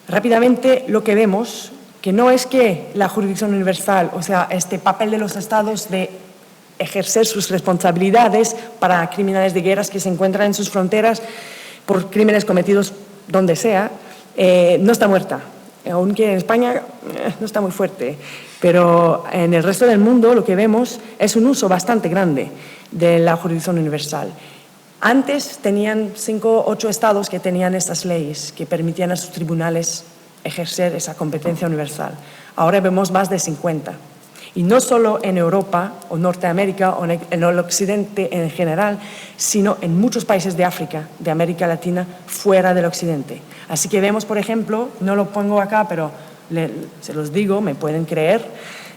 Rápidamente, lo que vemos, que no es que la jurisdicción universal, o sea, este papel de los estados de ejercer sus responsabilidades para criminales de guerras que se encuentran en sus fronteras por crímenes cometidos donde sea, no está muerta. Aunque en España no está muy fuerte, pero en el resto del mundo lo que vemos es un uso bastante grande de la jurisdicción universal. Antes tenían 5 o 8 estados que tenían estas leyes que permitían a sus tribunales ejercer esa competencia universal. Ahora vemos más de 50. Y no solo en Europa o Norteamérica o en el occidente en general, sino en muchos países de África, de América Latina, fuera del occidente. Así que vemos, por ejemplo, no lo pongo acá, pero se los digo, me pueden creer,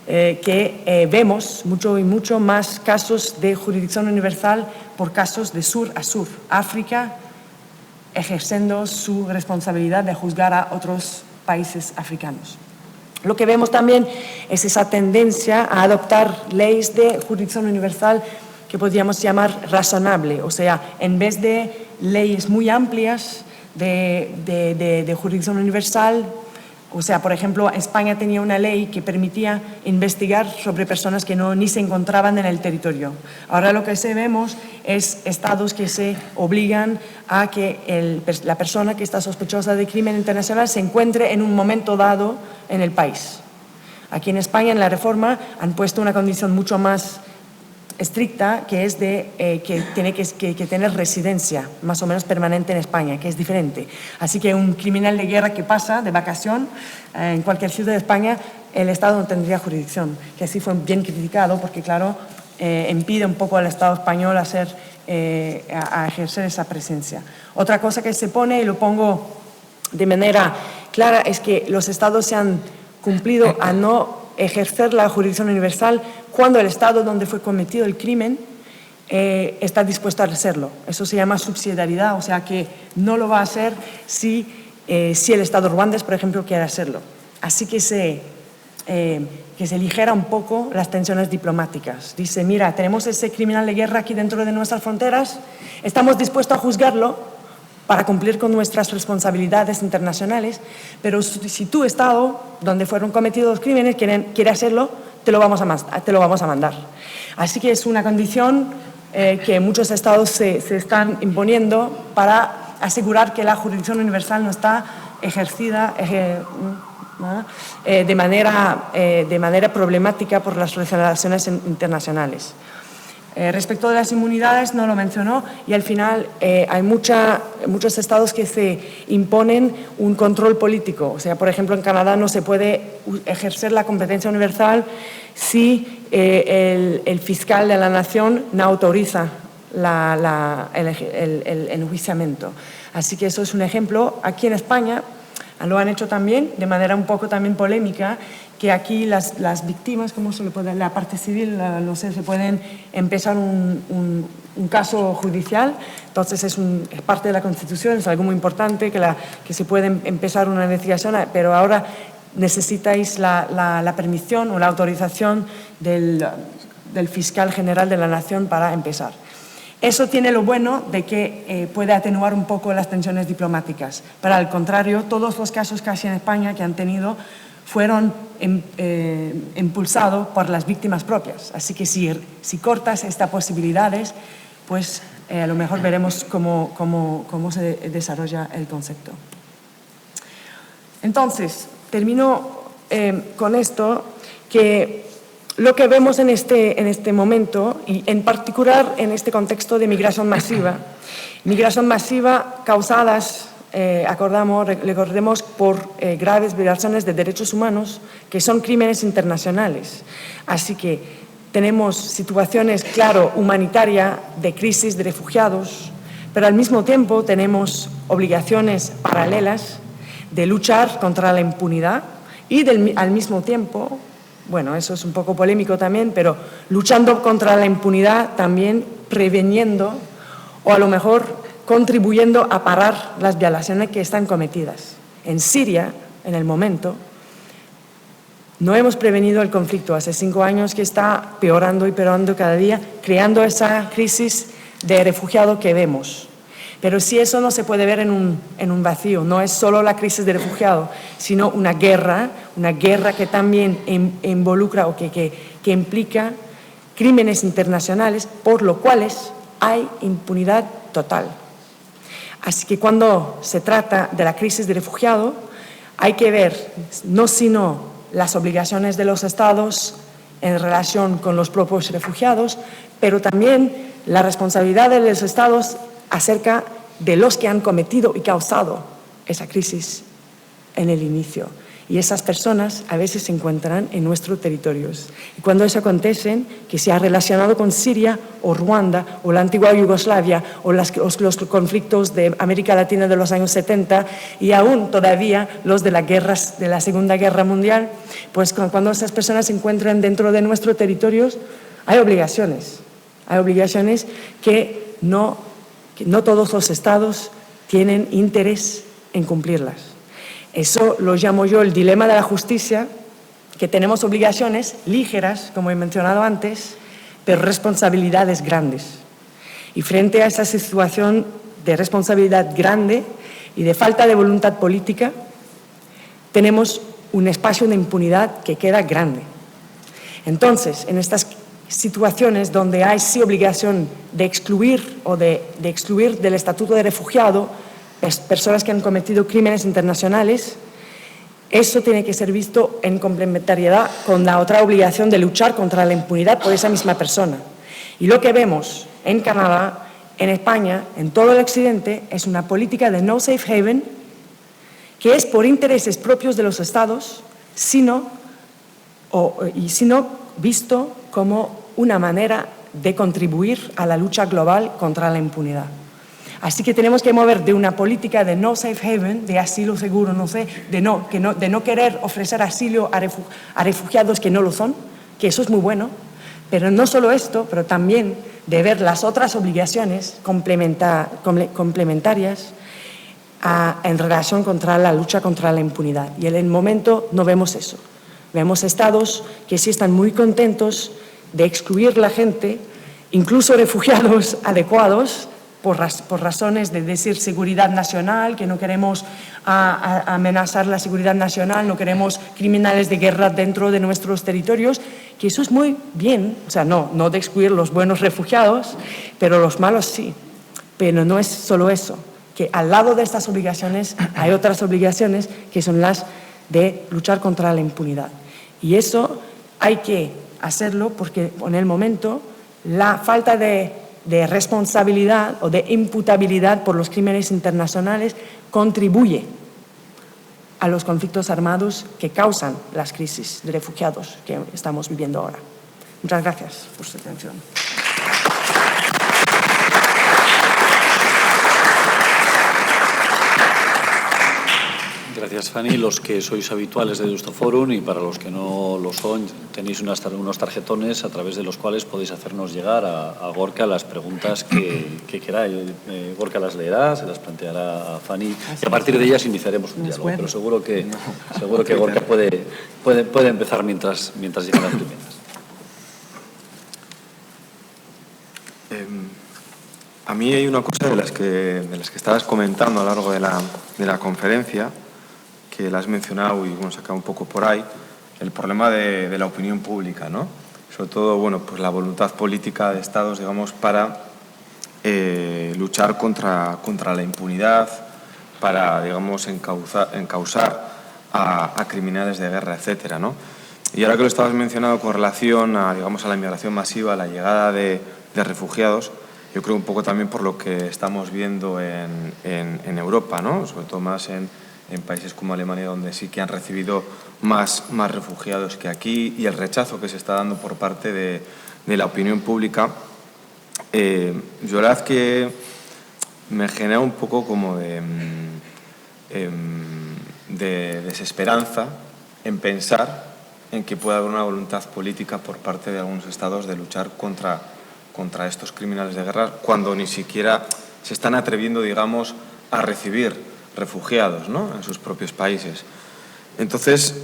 que vemos mucho más casos de jurisdicción universal por casos de sur a sur. África ejerciendo su responsabilidad de juzgar a otros países africanos. Lo que vemos también es esa tendencia a adoptar leyes de jurisdicción universal que podríamos llamar razonable, o sea, en vez de leyes muy amplias de jurisdicción universal, o sea, por ejemplo, España tenía una ley que permitía investigar sobre personas que ni se encontraban en el territorio. Ahora lo que vemos es estados que se obligan a que la persona que está sospechosa de crimen internacional se encuentre en un momento dado en el país. Aquí en España, en la reforma, han puesto una condición mucho más estricta, que es que tiene que tener residencia más o menos permanente en España, que es diferente. Así que un criminal de guerra que pasa de vacación en cualquier ciudad de España, el Estado no tendría jurisdicción, que así fue bien criticado porque, claro, impide un poco al Estado español a ejercer esa presencia. Otra cosa que se pone, y lo pongo de manera clara, es que los Estados se han cumplido a no ejercer la jurisdicción universal cuando el Estado donde fue cometido el crimen está dispuesto a hacerlo. Eso se llama subsidiariedad, o sea que no lo va a hacer si el Estado ruandés, por ejemplo, quiere hacerlo. Así que se aligera un poco las tensiones diplomáticas. Dice, mira, tenemos ese criminal de guerra aquí dentro de nuestras fronteras, estamos dispuestos a juzgarlo para cumplir con nuestras responsabilidades internacionales, pero si tu Estado, donde fueron cometidos crímenes, quiere hacerlo, te lo vamos a mandar. Así que es una condición que muchos Estados se están imponiendo para asegurar que la jurisdicción universal no está ejercida de manera problemática por las relaciones internacionales. Respecto de las inmunidades, no lo mencionó, y al final hay muchos estados que se imponen un control político. O sea, por ejemplo, en Canadá no se puede ejercer la competencia universal si el fiscal de la nación no autoriza el enjuiciamiento. Así que eso es un ejemplo. Aquí en España lo han hecho también, de manera un poco también polémica, que aquí las víctimas, ¿cómo se le puede? La parte civil, no sé, se pueden empezar un caso judicial. Entonces es parte de la Constitución, es algo muy importante que se puede empezar una investigación, pero ahora necesitáis la permisión o la autorización del fiscal general de la nación para empezar. Eso tiene lo bueno de que puede atenuar un poco las tensiones diplomáticas. Pero al contrario, todos los casos casi en España que han tenido fueron impulsados por las víctimas propias. Así que si cortas estas posibilidades, pues a lo mejor veremos cómo se desarrolla el concepto. Entonces, termino con esto, que lo que vemos en este momento, y en particular en este contexto de migración masiva causadas, recordemos, por graves violaciones de derechos humanos, que son crímenes internacionales. Así que tenemos situaciones, claro, humanitarias, de crisis de refugiados, pero al mismo tiempo tenemos obligaciones paralelas de luchar contra la impunidad y al mismo tiempo, bueno, eso es un poco polémico también, pero luchando contra la impunidad también preveniendo o a lo mejor contribuyendo a parar las violaciones que están cometidas. En Siria, en el momento, no hemos prevenido el conflicto. Hace 5 años que está peorando y peorando cada día, creando esa crisis de refugiados que vemos. Pero si eso no se puede ver en un vacío, no es solo la crisis de refugiados, sino una guerra que también involucra o que implica crímenes internacionales, por lo cuales hay impunidad total. Así que cuando se trata de la crisis de refugiados, hay que ver no sino las obligaciones de los Estados en relación con los propios refugiados, pero también la responsabilidad de los Estados acerca de los que han cometido y causado esa crisis en el inicio. Y esas personas a veces se encuentran en nuestros territorios. Y cuando eso acontece, que se ha relacionado con Siria o Ruanda o la antigua Yugoslavia o los conflictos de América Latina de los años 70 y aún todavía los de las guerras de la Segunda Guerra Mundial, pues cuando esas personas se encuentran dentro de nuestros territorios, hay obligaciones que no todos los estados tienen interés en cumplirlas. Eso lo llamo yo el dilema de la justicia, que tenemos obligaciones ligeras, como he mencionado antes, pero responsabilidades grandes. Y frente a esa situación de responsabilidad grande y de falta de voluntad política, tenemos un espacio de impunidad que queda grande. Entonces, en estas situaciones donde hay sí obligación de excluir o de excluir del estatuto de refugiado personas que han cometido crímenes internacionales, eso tiene que ser visto en complementariedad con la otra obligación de luchar contra la impunidad por esa misma persona. Y lo que vemos en Canadá, en España, en todo el occidente, es una política de no safe haven que es por intereses propios de los estados, sino visto como una manera de contribuir a la lucha global contra la impunidad. Así que tenemos que mover de una política de no safe haven, de asilo seguro, de no querer ofrecer asilo a refugiados que no lo son, que eso es muy bueno, pero no solo esto, pero también de ver las otras obligaciones complementarias en relación contra la lucha contra la impunidad. Y en el momento no vemos eso. Vemos estados que sí están muy contentos de excluir la gente, incluso refugiados adecuados, por razones de decir seguridad nacional, que no queremos amenazar la seguridad nacional, no queremos criminales de guerra dentro de nuestros territorios, que eso es muy bien, o sea, no de excluir los buenos refugiados, pero los malos sí. Pero no es solo eso, que al lado de estas obligaciones hay otras obligaciones que son las de luchar contra la impunidad. Y eso hay que hacerlo porque en el momento la falta de responsabilidad o de imputabilidad por los crímenes internacionales contribuye a los conflictos armados que causan las crisis de refugiados que estamos viviendo ahora. Muchas gracias por su atención. Gracias, Fanny. Los que sois habituales de Deustoforum y para los que no lo son, tenéis unos tarjetones a través de los cuales podéis hacernos llegar a Gorka las preguntas que queráis. Gorka las leerá, se las planteará a Fanny y a partir de ellas iniciaremos un diálogo. Pero seguro que Gorka puede empezar mientras llegan las primeras. A mí hay una cosa de las que estabas comentando a lo largo de la conferencia, que la has mencionado y bueno, saca un poco por ahí, el problema de la opinión pública, ¿no? Sobre todo, bueno, pues la voluntad política de Estados, digamos, para luchar contra la impunidad, para, digamos, encausar a criminales de guerra, etcétera, ¿no? Y ahora que lo estabas mencionando con relación a, digamos, a la inmigración masiva, a la llegada de refugiados, yo creo un poco también por lo que estamos viendo en Europa, ¿no? Sobre todo más en países como Alemania, donde sí que han recibido más refugiados que aquí, y el rechazo que se está dando por parte de la opinión pública. Yo la verdad que me genera un poco como de desesperanza en pensar en que pueda haber una voluntad política por parte de algunos estados de luchar contra estos criminales de guerra, cuando ni siquiera se están atreviendo, digamos, a recibir refugiados, ¿no?, en sus propios países. Entonces,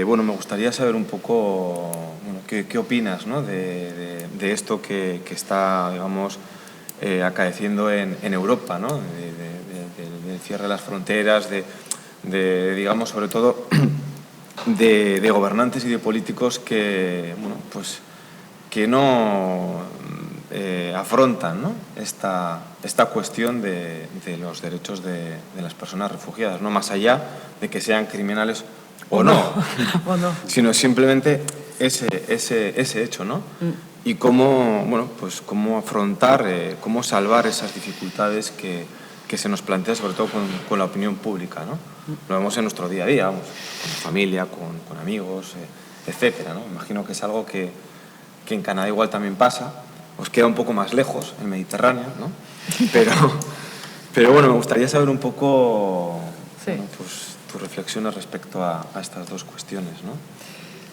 bueno, me gustaría saber un poco, bueno, qué opinas, ¿no?, de esto que está, digamos, acaeciendo en Europa, ¿no?, del cierre de las fronteras, digamos, sobre todo, de gobernantes y de políticos que, bueno, pues, que no afrontan, ¿no?, esta cuestión de los derechos de las personas refugiadas, no más allá de que sean criminales o no, sino simplemente ese hecho, ¿no? Y cómo, bueno, pues cómo afrontar, cómo salvar esas dificultades que se nos plantea, sobre todo con la opinión pública, ¿no? Lo vemos en nuestro día a día, vamos, con familia, con amigos, etcétera, ¿no? Imagino que es algo que en Canadá igual también pasa. Os queda un poco más lejos, el Mediterráneo, ¿no? Pero bueno, me gustaría saber un poco, sí, bueno, pues, tus reflexiones respecto a estas dos cuestiones, ¿no?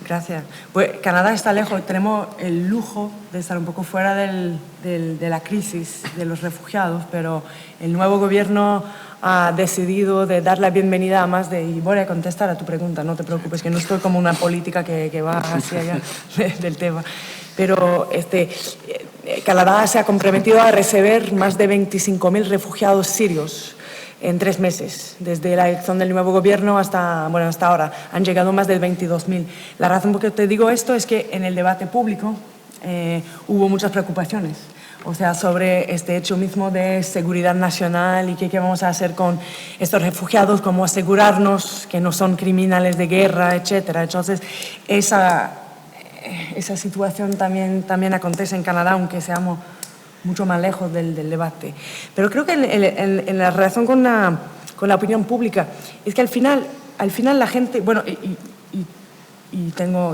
Gracias. Pues Canadá está lejos, tenemos el lujo de estar un poco fuera de la crisis de los refugiados, pero el nuevo gobierno ha decidido de dar la bienvenida a más de... Y voy a contestar a tu pregunta, no te preocupes, que no estoy como una política que va hacia allá del tema. Pero Canadá se ha comprometido a recibir más de 25.000 refugiados sirios en 3 meses. Desde la elección del nuevo gobierno hasta ahora han llegado más de 22.000. La razón por que te digo esto es que en el debate público hubo muchas preocupaciones. O sea, sobre este hecho mismo de seguridad nacional y qué vamos a hacer con estos refugiados, cómo asegurarnos que no son criminales de guerra, etcétera. Entonces, esa situación también acontece en Canadá, aunque seamos mucho más lejos del debate. Pero creo que en la relación con la opinión pública, es que al final la gente, bueno,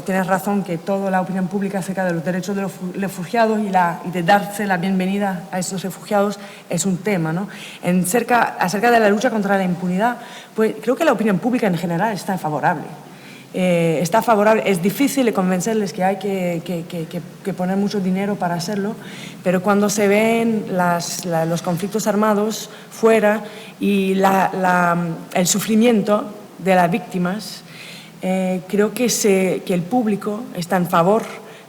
tienes razón que toda la opinión pública acerca de los derechos de los refugiados y de darse la bienvenida a esos refugiados es un tema, ¿no? Acerca de la lucha contra la impunidad, pues creo que la opinión pública en general está favorable. Es difícil convencerles que hay que poner mucho dinero para hacerlo, pero cuando se ven los conflictos armados fuera y el sufrimiento de las víctimas, creo que el público está en favor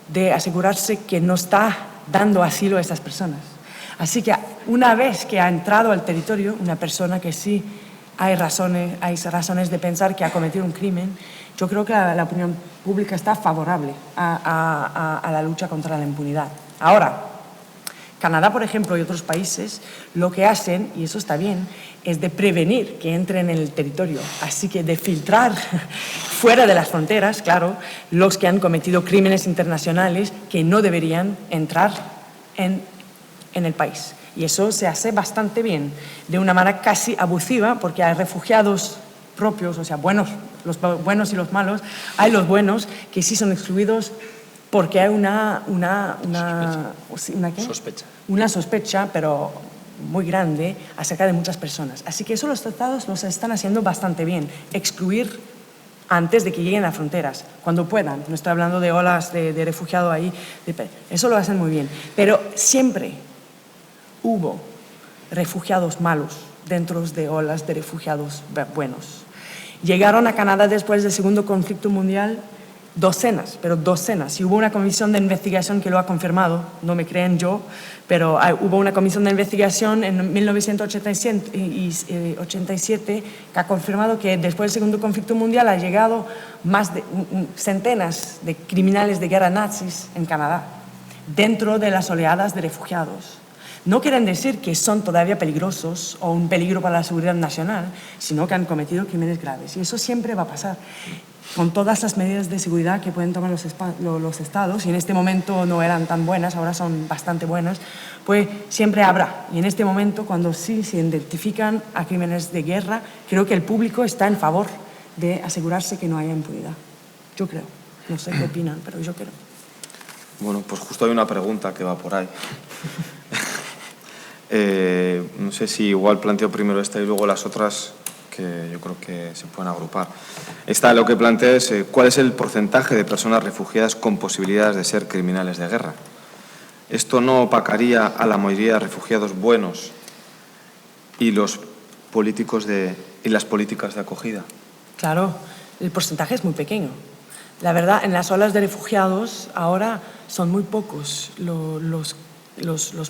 de asegurarse que no está dando asilo a estas personas. Así que una vez que ha entrado al territorio, una persona que sí hay razones de pensar que ha cometido un crimen, yo creo que la opinión pública está favorable a la lucha contra la impunidad. Ahora, Canadá, por ejemplo, y otros países, lo que hacen, y eso está bien, es de prevenir que entren en el territorio. Así que de filtrar fuera de las fronteras, claro, los que han cometido crímenes internacionales que no deberían entrar en el país. Y eso se hace bastante bien, de una manera casi abusiva, porque hay refugiados propios, o sea, los buenos y los malos. Hay los buenos que sí son excluidos porque hay una sospecha, pero muy grande, acerca de muchas personas. Así que eso los tratados los están haciendo bastante bien, excluir antes de que lleguen a fronteras, cuando puedan. No estoy hablando de olas de refugiados ahí, eso lo hacen muy bien. Pero siempre hubo refugiados malos dentro de olas de refugiados buenos. Llegaron a Canadá después del segundo conflicto mundial docenas. Y hubo una comisión de investigación que lo ha confirmado, no me creen yo, pero hubo una comisión de investigación en 1987 que ha confirmado que después del segundo conflicto mundial ha llegado más de centenas de criminales de guerra nazis en Canadá, dentro de las oleadas de refugiados. No quieren decir que son todavía peligrosos o un peligro para la seguridad nacional, sino que han cometido crímenes graves. Y eso siempre va a pasar, con todas las medidas de seguridad que pueden tomar los estados, y en este momento no eran tan buenas, ahora son bastante buenas, pues siempre habrá. Y en este momento, cuando sí se identifican a crímenes de guerra, creo que el público está en favor de asegurarse que no haya impunidad. Yo creo. No sé qué opinan, pero yo creo. Bueno, pues justo hay una pregunta que va por ahí. No sé si igual planteo primero esta y luego las otras, que yo creo que se pueden agrupar. Esta lo que plantea es cuál es el porcentaje de personas refugiadas con posibilidades de ser criminales de guerra. ¿Esto no opacaría a la mayoría de refugiados buenos y los políticos y las políticas de acogida? Claro, el porcentaje es muy pequeño. La verdad, en las olas de refugiados ahora son muy pocos los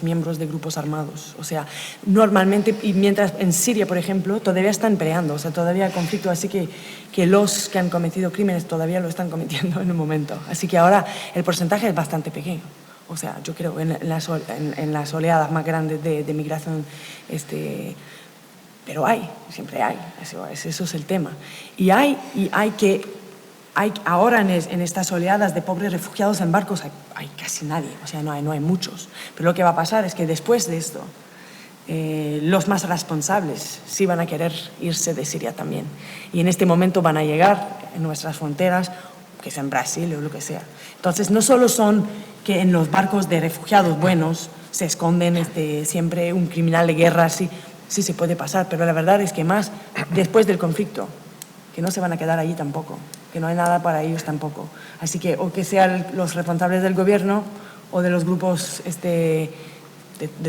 miembros de grupos armados. O sea, normalmente, y mientras en Siria, por ejemplo, todavía están peleando, o sea, todavía hay conflicto, así que los que han cometido crímenes todavía lo están cometiendo en un momento. Así que ahora el porcentaje es bastante pequeño. O sea, yo creo en las oleadas más grandes de migración, pero siempre hay, eso es el tema. Y hay ahora en estas oleadas de pobres refugiados en barcos hay casi nadie, o sea, no hay muchos. Pero lo que va a pasar es que después de esto, los más responsables sí van a querer irse de Siria también. Y en este momento van a llegar en nuestras fronteras, que sea en Brasil o lo que sea. Entonces, no solo son que en los barcos de refugiados buenos se esconden siempre un criminal de guerra, sí se puede pasar, pero la verdad es que más después del conflicto, que no se van a quedar allí tampoco, que no hay nada para ellos tampoco. Así que, o que sean los responsables del gobierno o de los grupos de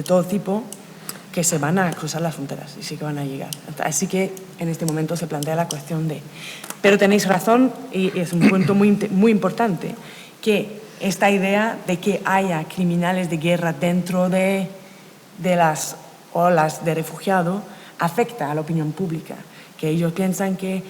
todo tipo, que se van a cruzar las fronteras y sí que van a llegar. Así que en este momento se plantea la cuestión de... Pero tenéis razón, y es un punto muy importante, que esta idea de que haya criminales de guerra dentro de las olas de refugiado afecta a la opinión pública, que ellos piensan que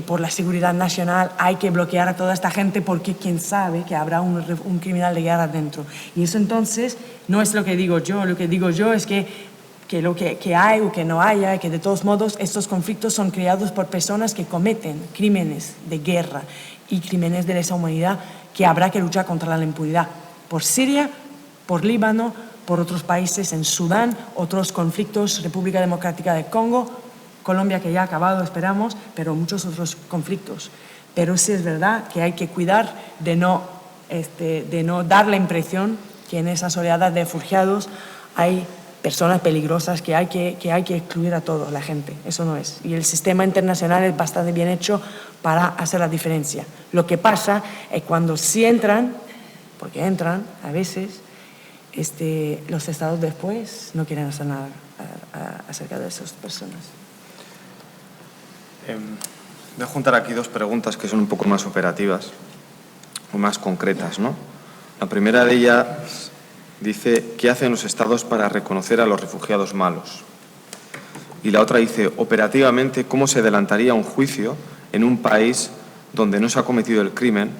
por la seguridad nacional hay que bloquear a toda esta gente porque quién sabe que habrá un criminal de guerra dentro. Y eso entonces no es lo que digo yo, lo que digo yo es que lo que hay o que no haya, que de todos modos estos conflictos son creados por personas que cometen crímenes de guerra y crímenes de lesa humanidad que habrá que luchar contra la impunidad. Por Siria, por Líbano, por otros países en Sudán, otros conflictos, República Democrática del Congo, Colombia, que ya ha acabado, esperamos, pero muchos otros conflictos. Pero sí es verdad que hay que cuidar de no dar la impresión que en esas oleadas de refugiados hay personas peligrosas que hay que excluir a toda la gente. Eso no es. Y el sistema internacional es bastante bien hecho para hacer la diferencia. Lo que pasa es cuando sí entran, porque entran a veces, los estados después no quieren hacer nada acerca de esas personas. Voy a juntar aquí dos preguntas que son un poco más operativas o más concretas, ¿no? La primera de ellas Dice, ¿qué hacen los estados para reconocer a los refugiados malos? Y la otra dice, operativamente, ¿cómo se adelantaría un juicio en un país donde no se ha cometido el crimen?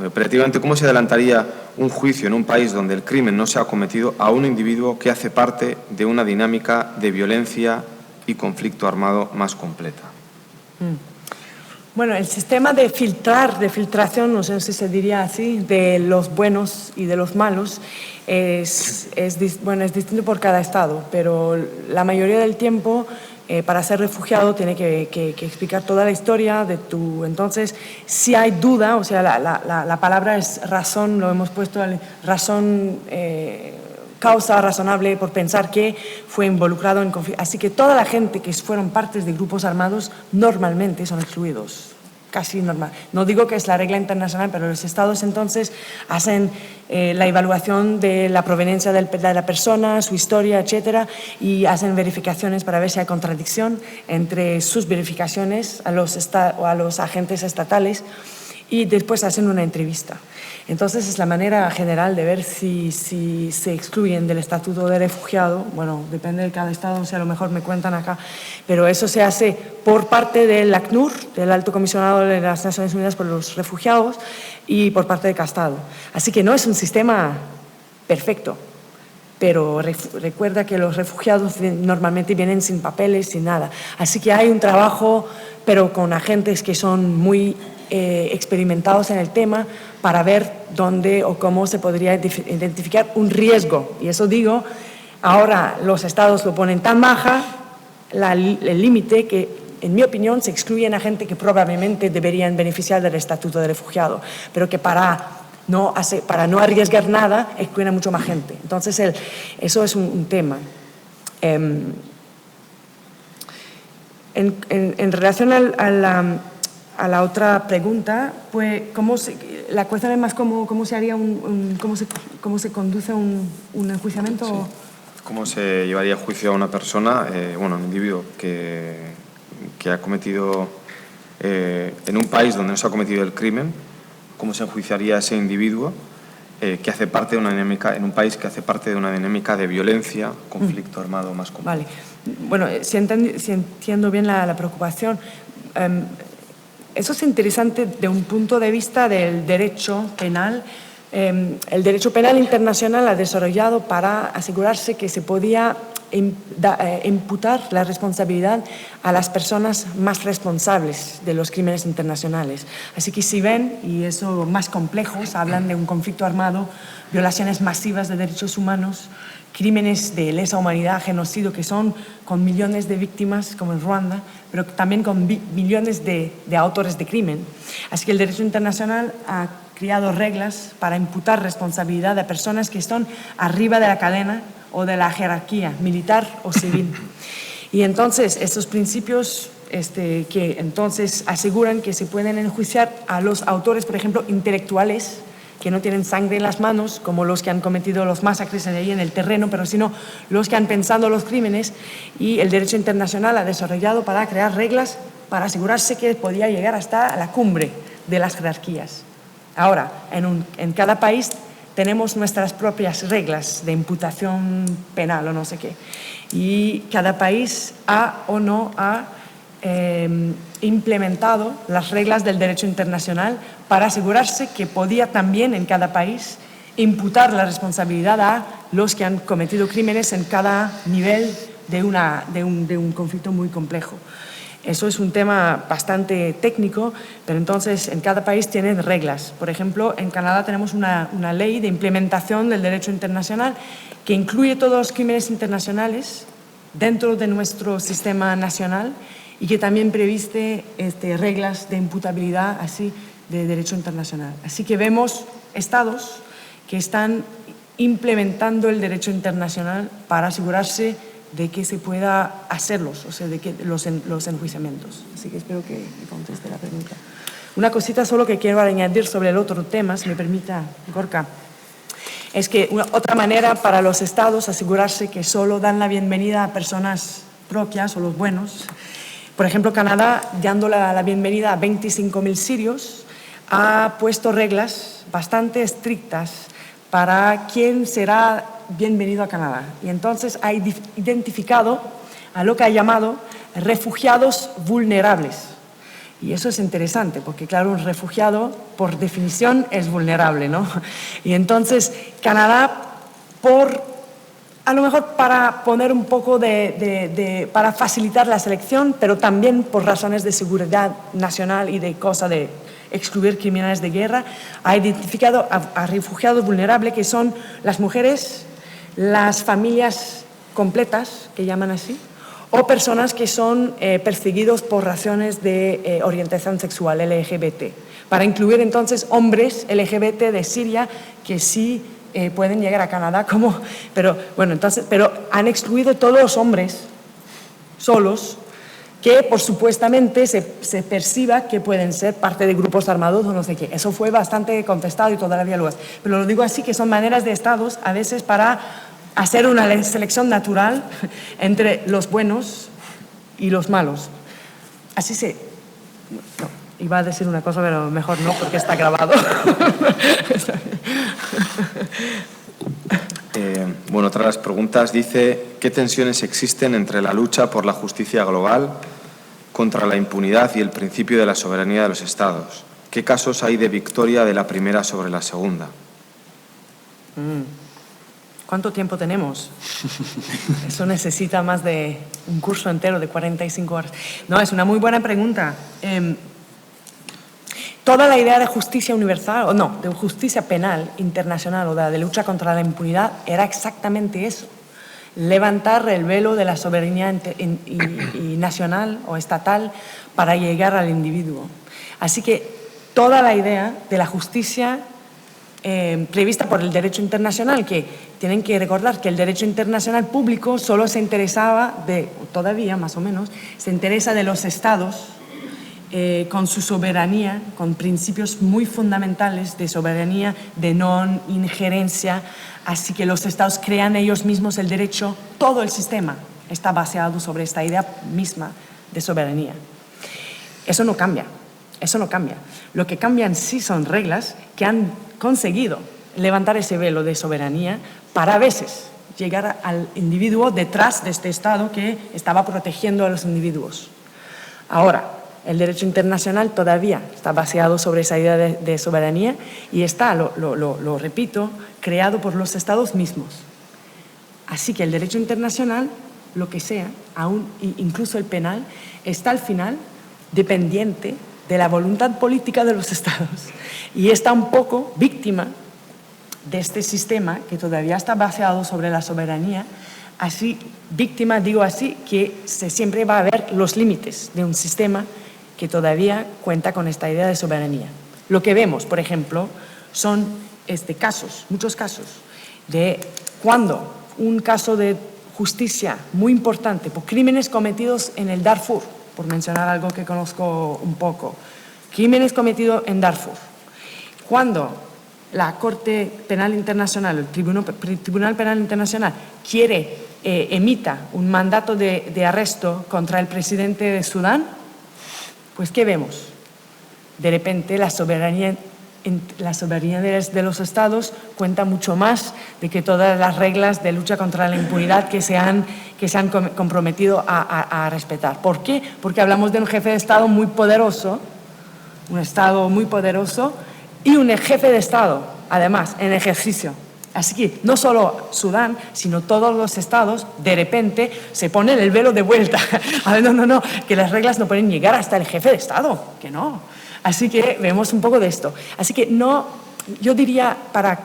Operativamente, ¿cómo se adelantaría un juicio en un país donde el crimen no se ha cometido a un individuo que hace parte de una dinámica de violencia y conflicto armado más completa? Bueno, el sistema de filtración, no sé si se diría así, de los buenos y de los malos, es distinto por cada estado, pero la mayoría del tiempo, para ser refugiado, tiene que explicar toda la historia de tu... Entonces, si hay duda, o sea, la palabra es razón, lo hemos puesto, razón... causa razonable por pensar que fue involucrado en conflicto. Así que toda la gente que fueron partes de grupos armados normalmente son excluidos, casi normal. No digo que es la regla internacional, pero los estados entonces hacen la evaluación de la proveniencia de la persona, su historia, etcétera, y hacen verificaciones para ver si hay contradicción entre sus verificaciones a los agentes estatales y después hacen una entrevista. Entonces es la manera general de ver si se excluyen del estatuto de refugiado. Bueno, depende de cada estado, o sea, a lo mejor me cuentan acá, pero eso se hace por parte del ACNUR, del Alto Comisionado de las Naciones Unidas por los Refugiados, y por parte de cada estado. Así que no es un sistema perfecto, pero recuerda que los refugiados normalmente vienen sin papeles, sin nada. Así que hay un trabajo, pero con agentes que son muy experimentados en el tema para ver dónde o cómo se podría identificar un riesgo. Y eso digo, ahora los estados lo ponen tan baja, el límite, que en mi opinión se excluyen a gente que probablemente deberían beneficiar del estatuto de refugiado, pero que para no arriesgar nada excluyen a mucho más gente. Entonces eso es un tema. En relación a la otra pregunta, pues la cuestión es más cómo se haría cómo se conduce un enjuiciamiento. Sí. ¿Cómo se llevaría a juicio a una persona, un individuo que ha cometido en un país donde no se ha cometido el crimen? ¿Cómo se enjuiciaría a ese individuo que hace parte de una dinámica, en un país que hace parte de una dinámica de violencia, conflicto armado más complejo? Vale. Bueno, si entiendo bien la preocupación, eso es interesante de un punto de vista del derecho penal. El derecho penal internacional ha desarrollado para asegurarse que se podía imputar la responsabilidad a las personas más responsables de los crímenes internacionales. Así que si ven, y eso más complejos, hablan de un conflicto armado, violaciones masivas de derechos humanos, crímenes de lesa humanidad, genocidio, que son con millones de víctimas, como en Ruanda, pero también con millones de autores de crimen. Así que el derecho internacional ha creado reglas para imputar responsabilidad a personas que están arriba de la cadena o de la jerarquía militar o civil. Y entonces estos principios que entonces aseguran que se pueden enjuiciar a los autores, por ejemplo, intelectuales, que no tienen sangre en las manos, como los que han cometido los masacres ahí en el terreno, pero sino los que han pensado los crímenes, y el derecho internacional ha desarrollado para crear reglas para asegurarse que podía llegar hasta la cumbre de las jerarquías. Ahora, en cada país tenemos nuestras propias reglas de imputación penal o no sé qué, y cada país ha o no ha implementado las reglas del derecho internacional para asegurarse que podía también en cada país imputar la responsabilidad a los que han cometido crímenes en cada nivel de un conflicto muy complejo. Eso es un tema bastante técnico, pero entonces en cada país tienen reglas. Por ejemplo, en Canadá tenemos una ley de implementación del derecho internacional que incluye todos los crímenes internacionales dentro de nuestro sistema nacional y que también previste reglas de imputabilidad así de derecho internacional. Así que vemos estados que están implementando el derecho internacional para asegurarse de que se pueda hacerlos, o sea, de que los enjuiciamientos. Así que espero que me conteste la pregunta. Una cosita solo que quiero añadir sobre el otro tema, si me permita, Gorka, es que otra manera para los estados asegurarse que solo dan la bienvenida a personas propias o los buenos. Por ejemplo, Canadá, dando la bienvenida a 25.000 sirios, ha puesto reglas bastante estrictas para quién será bienvenido a Canadá. Y entonces ha identificado a lo que ha llamado refugiados vulnerables. Y eso es interesante, porque claro, un refugiado por definición es vulnerable, ¿no? Y entonces Canadá, a lo mejor para poner un poco para facilitar la selección, pero también por razones de seguridad nacional y de excluir criminales de guerra, ha identificado a refugiados vulnerables, que son las mujeres, las familias completas, que llaman así, o personas que son perseguidos por razones de orientación sexual, LGBT, para incluir entonces hombres LGBT de Siria que sí pueden llegar a Canadá, pero han excluido todos los hombres solos que por supuestamente se perciba que pueden ser parte de grupos armados o no sé qué. Eso fue bastante contestado y todavía lo es. Pero lo digo así, que son maneras de estados a veces para hacer una selección natural entre los buenos y los malos. Así se... No, iba a decir una cosa, pero mejor no, porque está grabado. Bueno, otra de las preguntas dice: ¿qué tensiones existen entre la lucha por la justicia global contra la impunidad y el principio de la soberanía de los Estados? ¿Qué casos hay de victoria de la primera sobre la segunda? ¿Cuánto tiempo tenemos? Eso necesita más de un curso entero de 45 horas. No, es una muy buena pregunta. Toda la idea de justicia universal, o no, de justicia penal internacional o de lucha contra la impunidad era exactamente eso. Levantar el velo de la soberanía nacional o estatal para llegar al individuo. Así que toda la idea de la justicia prevista por el derecho internacional, que tienen que recordar que el derecho internacional público solo se interesaba todavía más o menos, se interesa de los estados con su soberanía, con principios muy fundamentales de soberanía, de no injerencia, así que los estados crean ellos mismos el derecho, todo el sistema está basado sobre esta idea misma de soberanía. Eso no cambia. Eso no cambia. Lo que cambian sí son reglas que han conseguido levantar ese velo de soberanía para a veces llegar al individuo detrás de este Estado que estaba protegiendo a los individuos. Ahora, el derecho internacional todavía está basado sobre esa idea de soberanía y está, lo repito, creado por los Estados mismos. Así que el derecho internacional, lo que sea, incluso el penal, está al final dependiente de la voluntad política de los Estados y está un poco víctima de este sistema que todavía está basado sobre la soberanía, así víctima, digo así, que siempre va a haber los límites de un sistema que todavía cuenta con esta idea de soberanía. Lo que vemos, por ejemplo, son muchos casos, de cuando un caso de justicia muy importante por crímenes cometidos en el Darfur, por mencionar algo que conozco un poco, crímenes cometidos en Darfur. Cuando la Corte Penal Internacional, el Tribunal Penal Internacional, emita un mandato de arresto contra el presidente de Sudán, pues ¿qué vemos? De repente la soberanía de los estados cuenta mucho más de que todas las reglas de lucha contra la impunidad que se han comprometido a respetar. ¿Por qué? Porque hablamos de un jefe de Estado muy poderoso, un Estado muy poderoso y un jefe de Estado, además, en ejercicio. Así que no solo Sudán, sino todos los estados, de repente, se ponen el velo de vuelta. A ver, no, que las reglas no pueden llegar hasta el jefe de Estado, que no. Así que vemos un poco de esto. Así que yo diría, para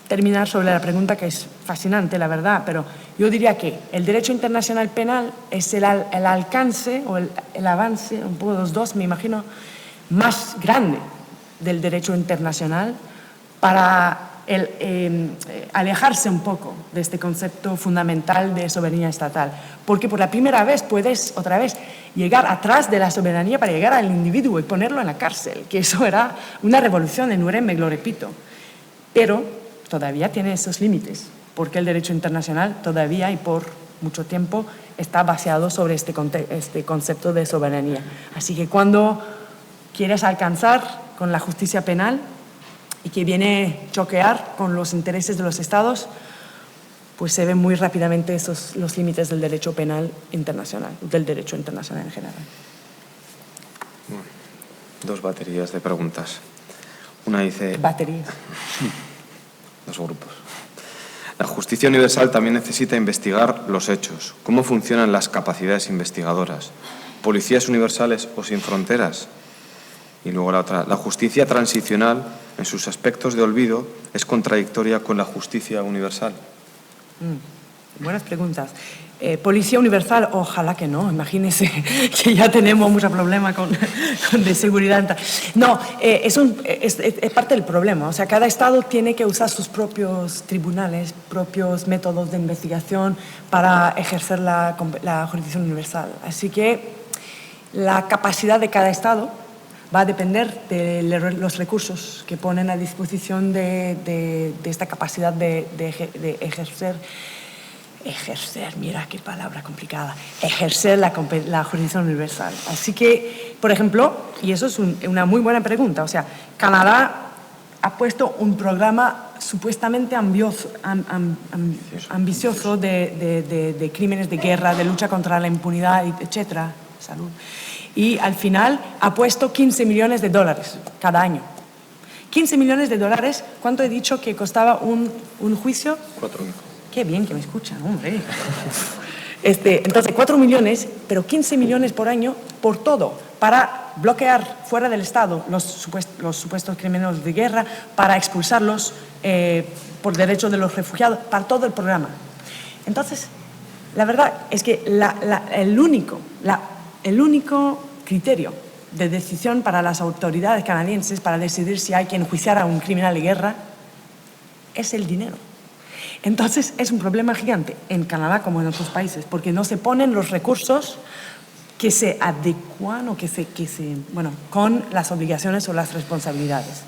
terminar sobre la pregunta, que es fascinante, la verdad, pero yo diría que el derecho internacional penal es el alcance o el avance, un poco los dos, me imagino, más grande del derecho internacional para alejarse un poco de este concepto fundamental de soberanía estatal. Porque por la primera vez puedes, otra vez, llegar atrás de la soberanía para llegar al individuo y ponerlo en la cárcel, que eso era una revolución en Nuremberg, lo repito. Pero todavía tiene esos límites, porque el derecho internacional todavía y por mucho tiempo está basado sobre este concepto de soberanía. Así que cuando quieres alcanzar con la justicia penal y que viene a choquear con los intereses de los estados, pues se ven muy rápidamente los límites del derecho penal internacional, del derecho internacional en general. Bueno, dos baterías de preguntas. Una dice... Baterías. Dos grupos. La justicia universal también necesita investigar los hechos. ¿Cómo funcionan las capacidades investigadoras? ¿Policías universales o sin fronteras? Y luego la otra. La justicia transicional, en sus aspectos de olvido, es contradictoria con la justicia universal. Buenas preguntas. Policía universal, ojalá que no, imagínense que ya tenemos mucho problema con de seguridad. No, es parte del problema. O sea, cada estado tiene que usar sus propios tribunales, propios métodos de investigación para ejercer la jurisdicción universal. Así que la capacidad de cada estado va a depender de los recursos que ponen a disposición de esta capacidad de ejercer, mira qué palabra complicada, ejercer la jurisdicción universal. Así que, por ejemplo, y eso es una muy buena pregunta, o sea, Canadá ha puesto un programa supuestamente ambicioso de crímenes de guerra, de lucha contra la impunidad, etcétera, salud. Y al final ha puesto $15 millones cada año. 15 millones de dólares, ¿cuánto he dicho que costaba un juicio? 4.000. Qué bien que me escuchan, hombre. Entonces, 4 millones, pero 15 millones por año por todo, para bloquear fuera del Estado los supuestos criminales de guerra, para expulsarlos por derecho de los refugiados, para todo el programa. Entonces, la verdad es que el único criterio de decisión para las autoridades canadienses para decidir si hay que enjuiciar a un criminal de guerra es el dinero. Entonces, es un problema gigante en Canadá como en otros países, porque no se ponen los recursos que se adecuan o con las obligaciones o las responsabilidades.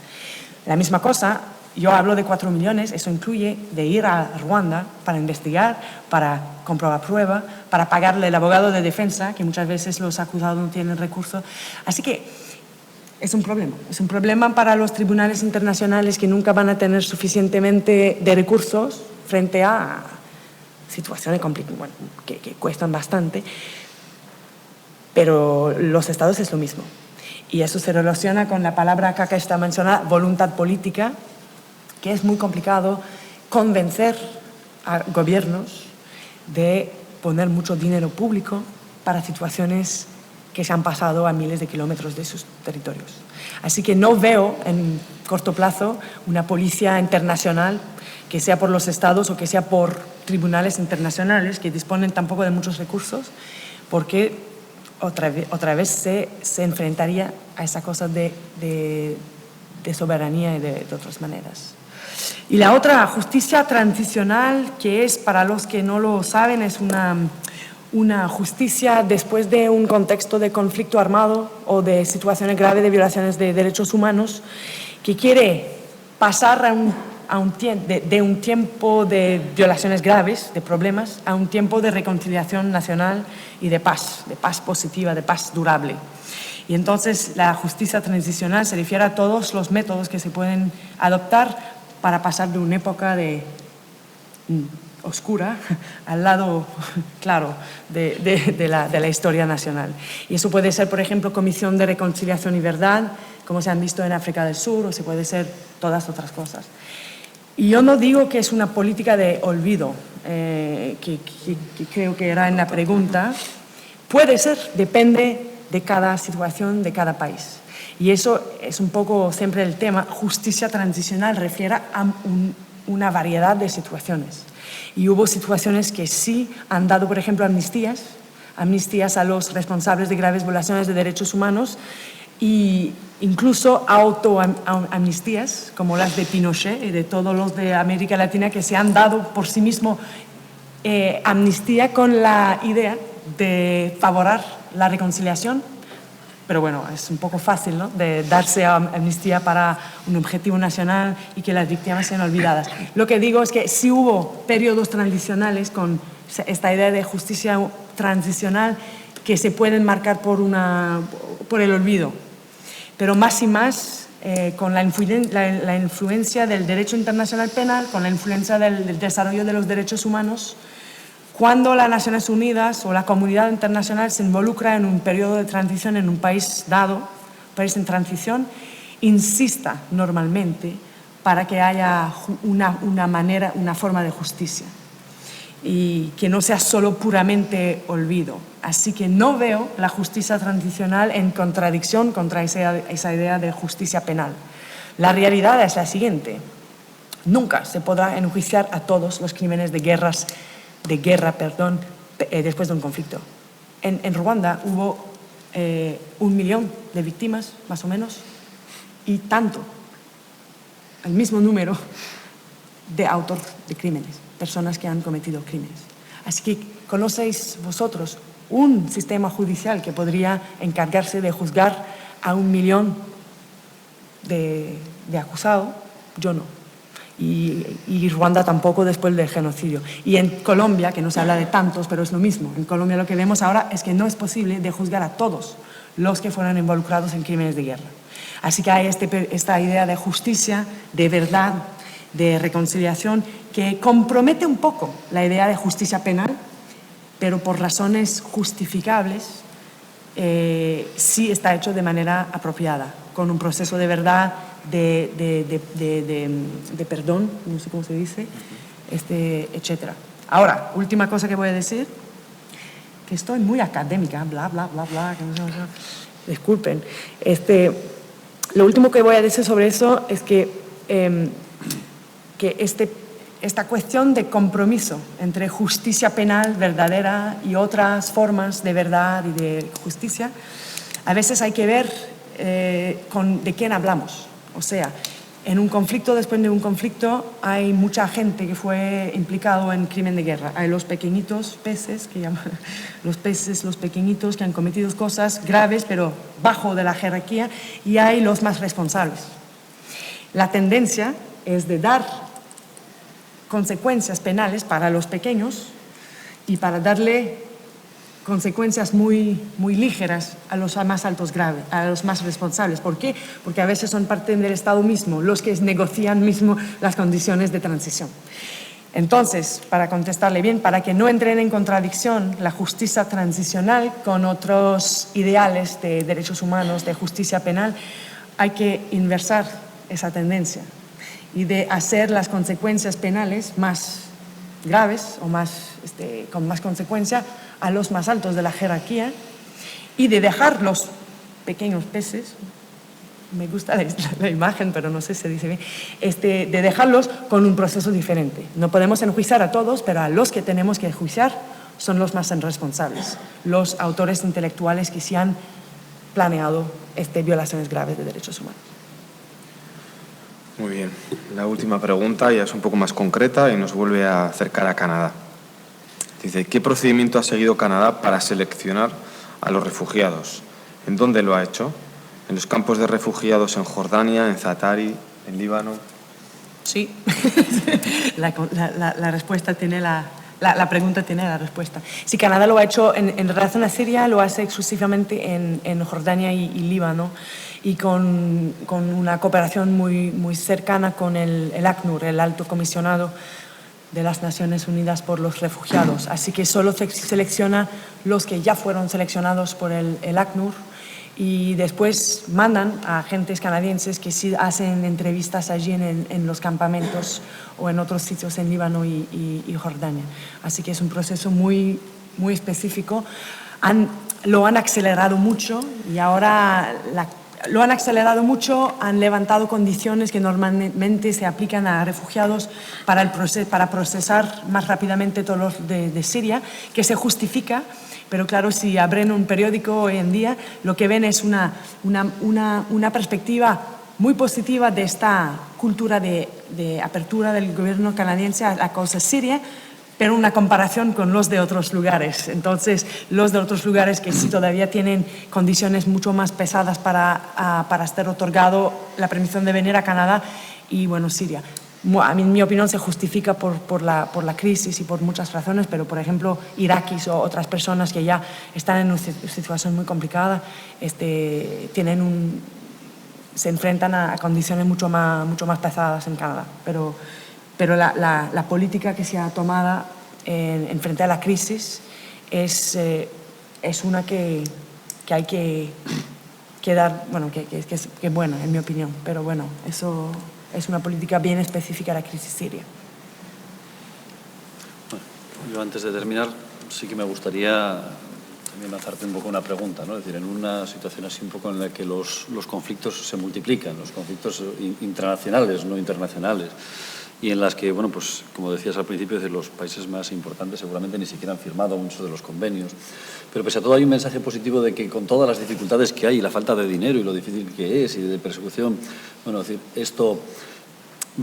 La misma cosa, yo hablo de 4 millones, eso incluye de ir a Ruanda para investigar, para comprobar prueba, para pagarle el abogado de defensa, que muchas veces los acusados no tienen recursos. Así que es un problema para los tribunales internacionales que nunca van a tener suficientemente de recursos frente a situaciones que cuestan bastante, pero los estados es lo mismo. Y eso se relaciona con la palabra que acá está mencionada, voluntad política, que es muy complicado convencer a gobiernos de poner mucho dinero público para situaciones que se han pasado a miles de kilómetros de sus territorios. Así que no veo en corto plazo una policía internacional que sea por los estados o que sea por tribunales internacionales que disponen tampoco de muchos recursos, porque otra vez se enfrentaría a esa cosa de soberanía y de otras maneras. Y la otra, justicia transicional, que es, para los que no lo saben, es una justicia después de un contexto de conflicto armado o de situaciones graves de violaciones de derechos humanos, que quiere pasar de un tiempo de violaciones graves, de problemas, a un tiempo de reconciliación nacional y de paz positiva, de paz durable. Y entonces la justicia transicional se refiere a todos los métodos que se pueden adoptar para pasar de una época oscura al lado claro de la historia nacional. Y eso puede ser, por ejemplo, Comisión de Reconciliación y Verdad, como se han visto en África del Sur, o se puede ser todas otras cosas. Y yo no digo que es una política de olvido, que creo que era en la pregunta. Puede ser, depende de cada situación, de cada país. Y eso es un poco siempre el tema. Justicia transicional refiere a una variedad de situaciones. Y hubo situaciones que sí han dado, por ejemplo, amnistías a los responsables de graves violaciones de derechos humanos, e incluso autoamnistías, como las de Pinochet y de todos los de América Latina, que se han dado por sí mismo amnistía con la idea de favorar la reconciliación. Pero bueno, es un poco fácil, ¿no?, de darse amnistía para un objetivo nacional y que las víctimas sean olvidadas. Lo que digo es que sí hubo periodos transicionales con esta idea de justicia transicional que se pueden marcar por el olvido. Pero más y más con la influencia del derecho internacional penal, con la influencia del desarrollo de los derechos humanos, cuando las Naciones Unidas o la comunidad internacional se involucra en un periodo de transición en un país dado, país en transición, insista normalmente para que haya una forma de justicia y que no sea solo puramente olvido. Así que no veo la justicia transicional en contradicción contra esa idea de justicia penal. La realidad es la siguiente: nunca se podrá enjuiciar a todos los crímenes de guerra después de un conflicto. En Ruanda hubo 1 millón de víctimas, más o menos, y tanto, el mismo número de autores de crímenes, personas que han cometido crímenes. Así que, ¿conocéis vosotros un sistema judicial que podría encargarse de juzgar a 1 millón de acusados? Yo no. Y Ruanda tampoco después del genocidio. Y en Colombia, que no se habla de tantos, pero es lo mismo. En Colombia lo que vemos ahora es que no es posible de juzgar a todos los que fueron involucrados en crímenes de guerra. Así que hay esta idea de justicia, de verdad, de reconciliación, que compromete un poco la idea de justicia penal, pero por razones justificables, sí está hecho de manera apropiada, con un proceso de verdad, de perdón, no sé cómo se dice, etc. Ahora, última cosa que voy a decir, que estoy muy académica, bla, bla, bla, bla, disculpen. Lo último que voy a decir sobre eso es que esta cuestión de compromiso entre justicia penal verdadera y otras formas de verdad y de justicia, a veces hay que ver de quién hablamos. O sea, en un conflicto, después de un conflicto, hay mucha gente que fue implicado en crimen de guerra. Hay los pequeñitos peces, que llaman los pequeñitos que han cometido cosas graves, pero bajo de la jerarquía, y hay los más responsables. La tendencia es de dar consecuencias penales para los pequeños y para darle consecuencias muy ligeras a los más altos graves, a los más responsables. ¿Por qué? Porque a veces son parte del Estado mismo los que negocian mismo las condiciones de transición. Entonces, para contestarle bien, para que no entren en contradicción la justicia transicional con otros ideales de derechos humanos, de justicia penal, hay que inversar esa tendencia y de hacer las consecuencias penales más graves o con más consecuencia a los más altos de la jerarquía y de dejar los pequeños peces, me gusta la imagen, pero no sé si se dice bien, de dejarlos con un proceso diferente. No podemos enjuiciar a todos, pero a los que tenemos que enjuiciar son los más responsables, los autores intelectuales que sí han planeado violaciones graves de derechos humanos. Muy bien. La última pregunta ya es un poco más concreta y nos vuelve a acercar a Canadá. Dice, ¿qué procedimiento ha seguido Canadá para seleccionar a los refugiados? ¿En dónde lo ha hecho? ¿En los campos de refugiados en Jordania, en Zaatari, en Líbano? Sí, la respuesta tiene la pregunta tiene la respuesta. Si Canadá lo ha hecho en relación a Siria, lo hace exclusivamente en Jordania y Líbano, y con una cooperación muy cercana con el ACNUR, el Alto Comisionado de las Naciones Unidas por los Refugiados. Así que solo selecciona los que ya fueron seleccionados por el ACNUR y después mandan a agentes canadienses que sí hacen entrevistas allí en los campamentos o en otros sitios en Líbano y Jordania. Así que es un proceso muy específico. Lo han acelerado mucho y ahora lo han acelerado mucho, han levantado condiciones que normalmente se aplican a refugiados para procesar más rápidamente todos los de Siria, que se justifica, pero claro, si abren un periódico hoy en día, lo que ven es una perspectiva muy positiva de esta cultura de apertura del gobierno canadiense a la causa siria, pero una comparación con los de otros lugares. Entonces, los de otros lugares que sí todavía tienen condiciones mucho más pesadas para ser otorgado la permisión de venir a Canadá y, bueno, Siria. A mí, en mi opinión, se justifica por la crisis y por muchas razones, pero, por ejemplo, iraquíes o otras personas que ya están en una situación muy complicada, tienen se enfrentan a condiciones mucho más pesadas en Canadá. Pero la política que se ha tomado en frente a la crisis es una que hay que dar, bueno, que es buena, en mi opinión. Pero bueno, eso es una política bien específica de la crisis siria. Bueno, yo antes de terminar sí que me gustaría también lanzarte un poco una pregunta, ¿no? Es decir, en una situación así un poco en la que los conflictos se multiplican, los conflictos internacionales, no internacionales, y en las que, bueno, pues como decías al principio, los países más importantes seguramente ni siquiera han firmado muchos de los convenios, pero pese a todo hay un mensaje positivo de que con todas las dificultades que hay, y la falta de dinero y lo difícil que es y de persecución, bueno, es decir, esto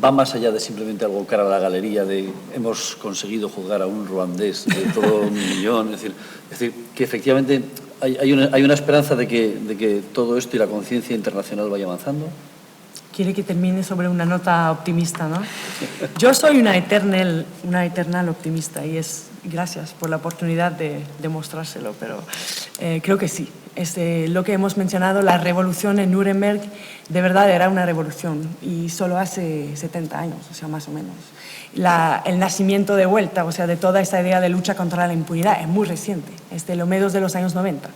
va más allá de simplemente algo cara a la galería de hemos conseguido juzgar a un ruandés de todo 1 millón, es decir, que efectivamente hay una esperanza de que todo esto y la conciencia internacional vaya avanzando. Quiere que termine sobre una nota optimista, ¿no? Yo soy una eternal optimista y gracias por la oportunidad de demostrárselo, pero creo que sí. Lo que hemos mencionado, la revolución en Nuremberg, de verdad era una revolución y solo hace 70 años, o sea, más o menos. El nacimiento de vuelta, o sea, de toda esta idea de lucha contra la impunidad es muy reciente, es de los medios de los años 90,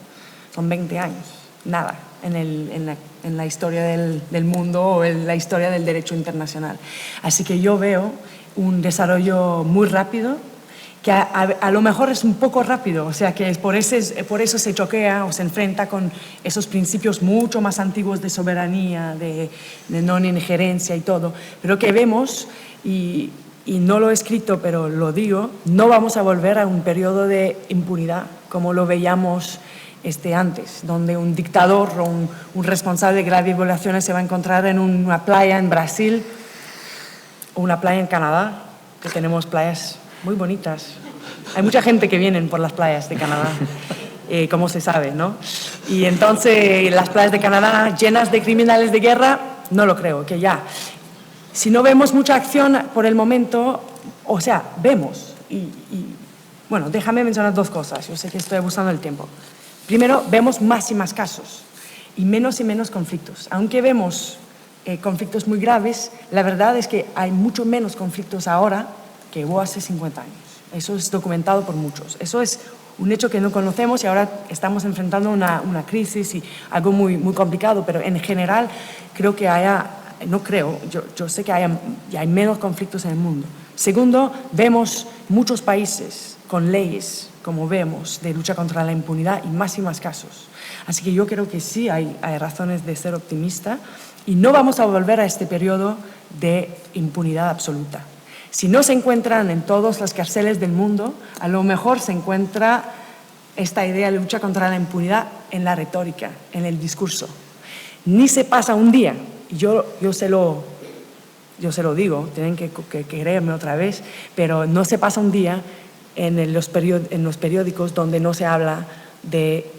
son 20 años, nada, en la historia del mundo o en la historia del derecho internacional. Así que yo veo un desarrollo muy rápido, que a lo mejor es un poco rápido, o sea que por eso se choquea o se enfrenta con esos principios mucho más antiguos de soberanía, de no injerencia y todo, pero que vemos, y no lo he escrito pero lo digo, no vamos a volver a un periodo de impunidad como lo veíamos antes, donde un dictador o un responsable de graves violaciones se va a encontrar en una playa en Brasil o una playa en Canadá, que tenemos playas muy bonitas. Hay mucha gente que viene por las playas de Canadá, como se sabe, ¿no? Y entonces las playas de Canadá llenas de criminales de guerra, no lo creo, que ya. Si no vemos mucha acción por el momento, o sea, vemos. Bueno, déjame mencionar 2 cosas, yo sé que estoy abusando del tiempo. Primero, vemos más y más casos y menos conflictos. Aunque vemos conflictos muy graves, la verdad es que hay mucho menos conflictos ahora que hubo hace 50 años. Eso es documentado por muchos. Eso es un hecho que no conocemos y ahora estamos enfrentando una crisis y algo muy complicado, pero en general creo que yo sé que hay menos conflictos en el mundo. Segundo, vemos muchos países con leyes, como vemos, de lucha contra la impunidad y más casos. Así que yo creo que sí hay razones de ser optimista y no vamos a volver a este periodo de impunidad absoluta. Si no se encuentran en todas las cárceles del mundo, a lo mejor se encuentra esta idea de lucha contra la impunidad en la retórica, en el discurso. Ni se pasa un día, y yo se lo digo, tienen que creerme otra vez, pero no se pasa un día en los periódicos donde no se habla de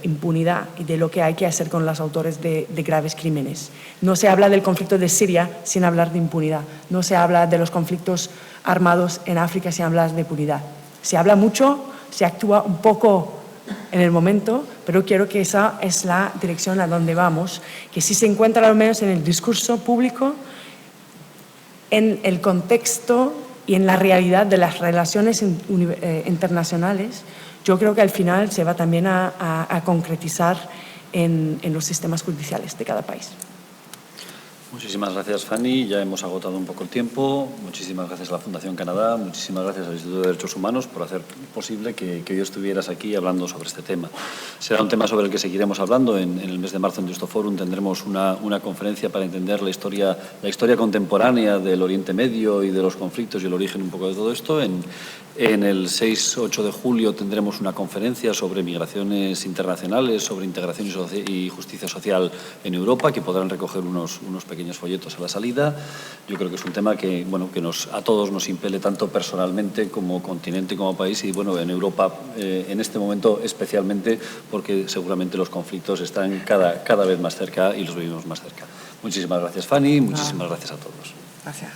impunidad y de lo que hay que hacer con los autores de graves crímenes. No se habla del conflicto de Siria sin hablar de impunidad. No se habla de los conflictos armados en África sin hablar de impunidad. Se habla mucho, se actúa un poco en el momento, pero quiero que esa es la dirección a donde vamos, que sí se encuentra al menos en el discurso público, en el contexto y en la realidad de las relaciones internacionales. Yo creo que al final se va también a concretizar en los sistemas judiciales de cada país. Muchísimas gracias, Fanny. Ya hemos agotado un poco el tiempo. Muchísimas gracias a la Fundación Canadá, muchísimas gracias al Instituto de Derechos Humanos por hacer posible que hoy estuvieras aquí hablando sobre este tema. Será un tema sobre el que seguiremos hablando. En el mes de marzo en Deustoforum tendremos una conferencia para entender la historia contemporánea del Oriente Medio y de los conflictos y el origen un poco de todo esto. En el 6-8 de julio tendremos una conferencia sobre migraciones internacionales, sobre integración y justicia social en Europa, que podrán recoger unos pequeños folletos a la salida. Yo creo que es un tema que a todos nos impele tanto personalmente como continente, como país y en Europa en este momento especialmente porque seguramente los conflictos están cada vez más cerca y los vivimos más cerca. Muchísimas gracias, Fanny. Muchísimas gracias a todos. Gracias.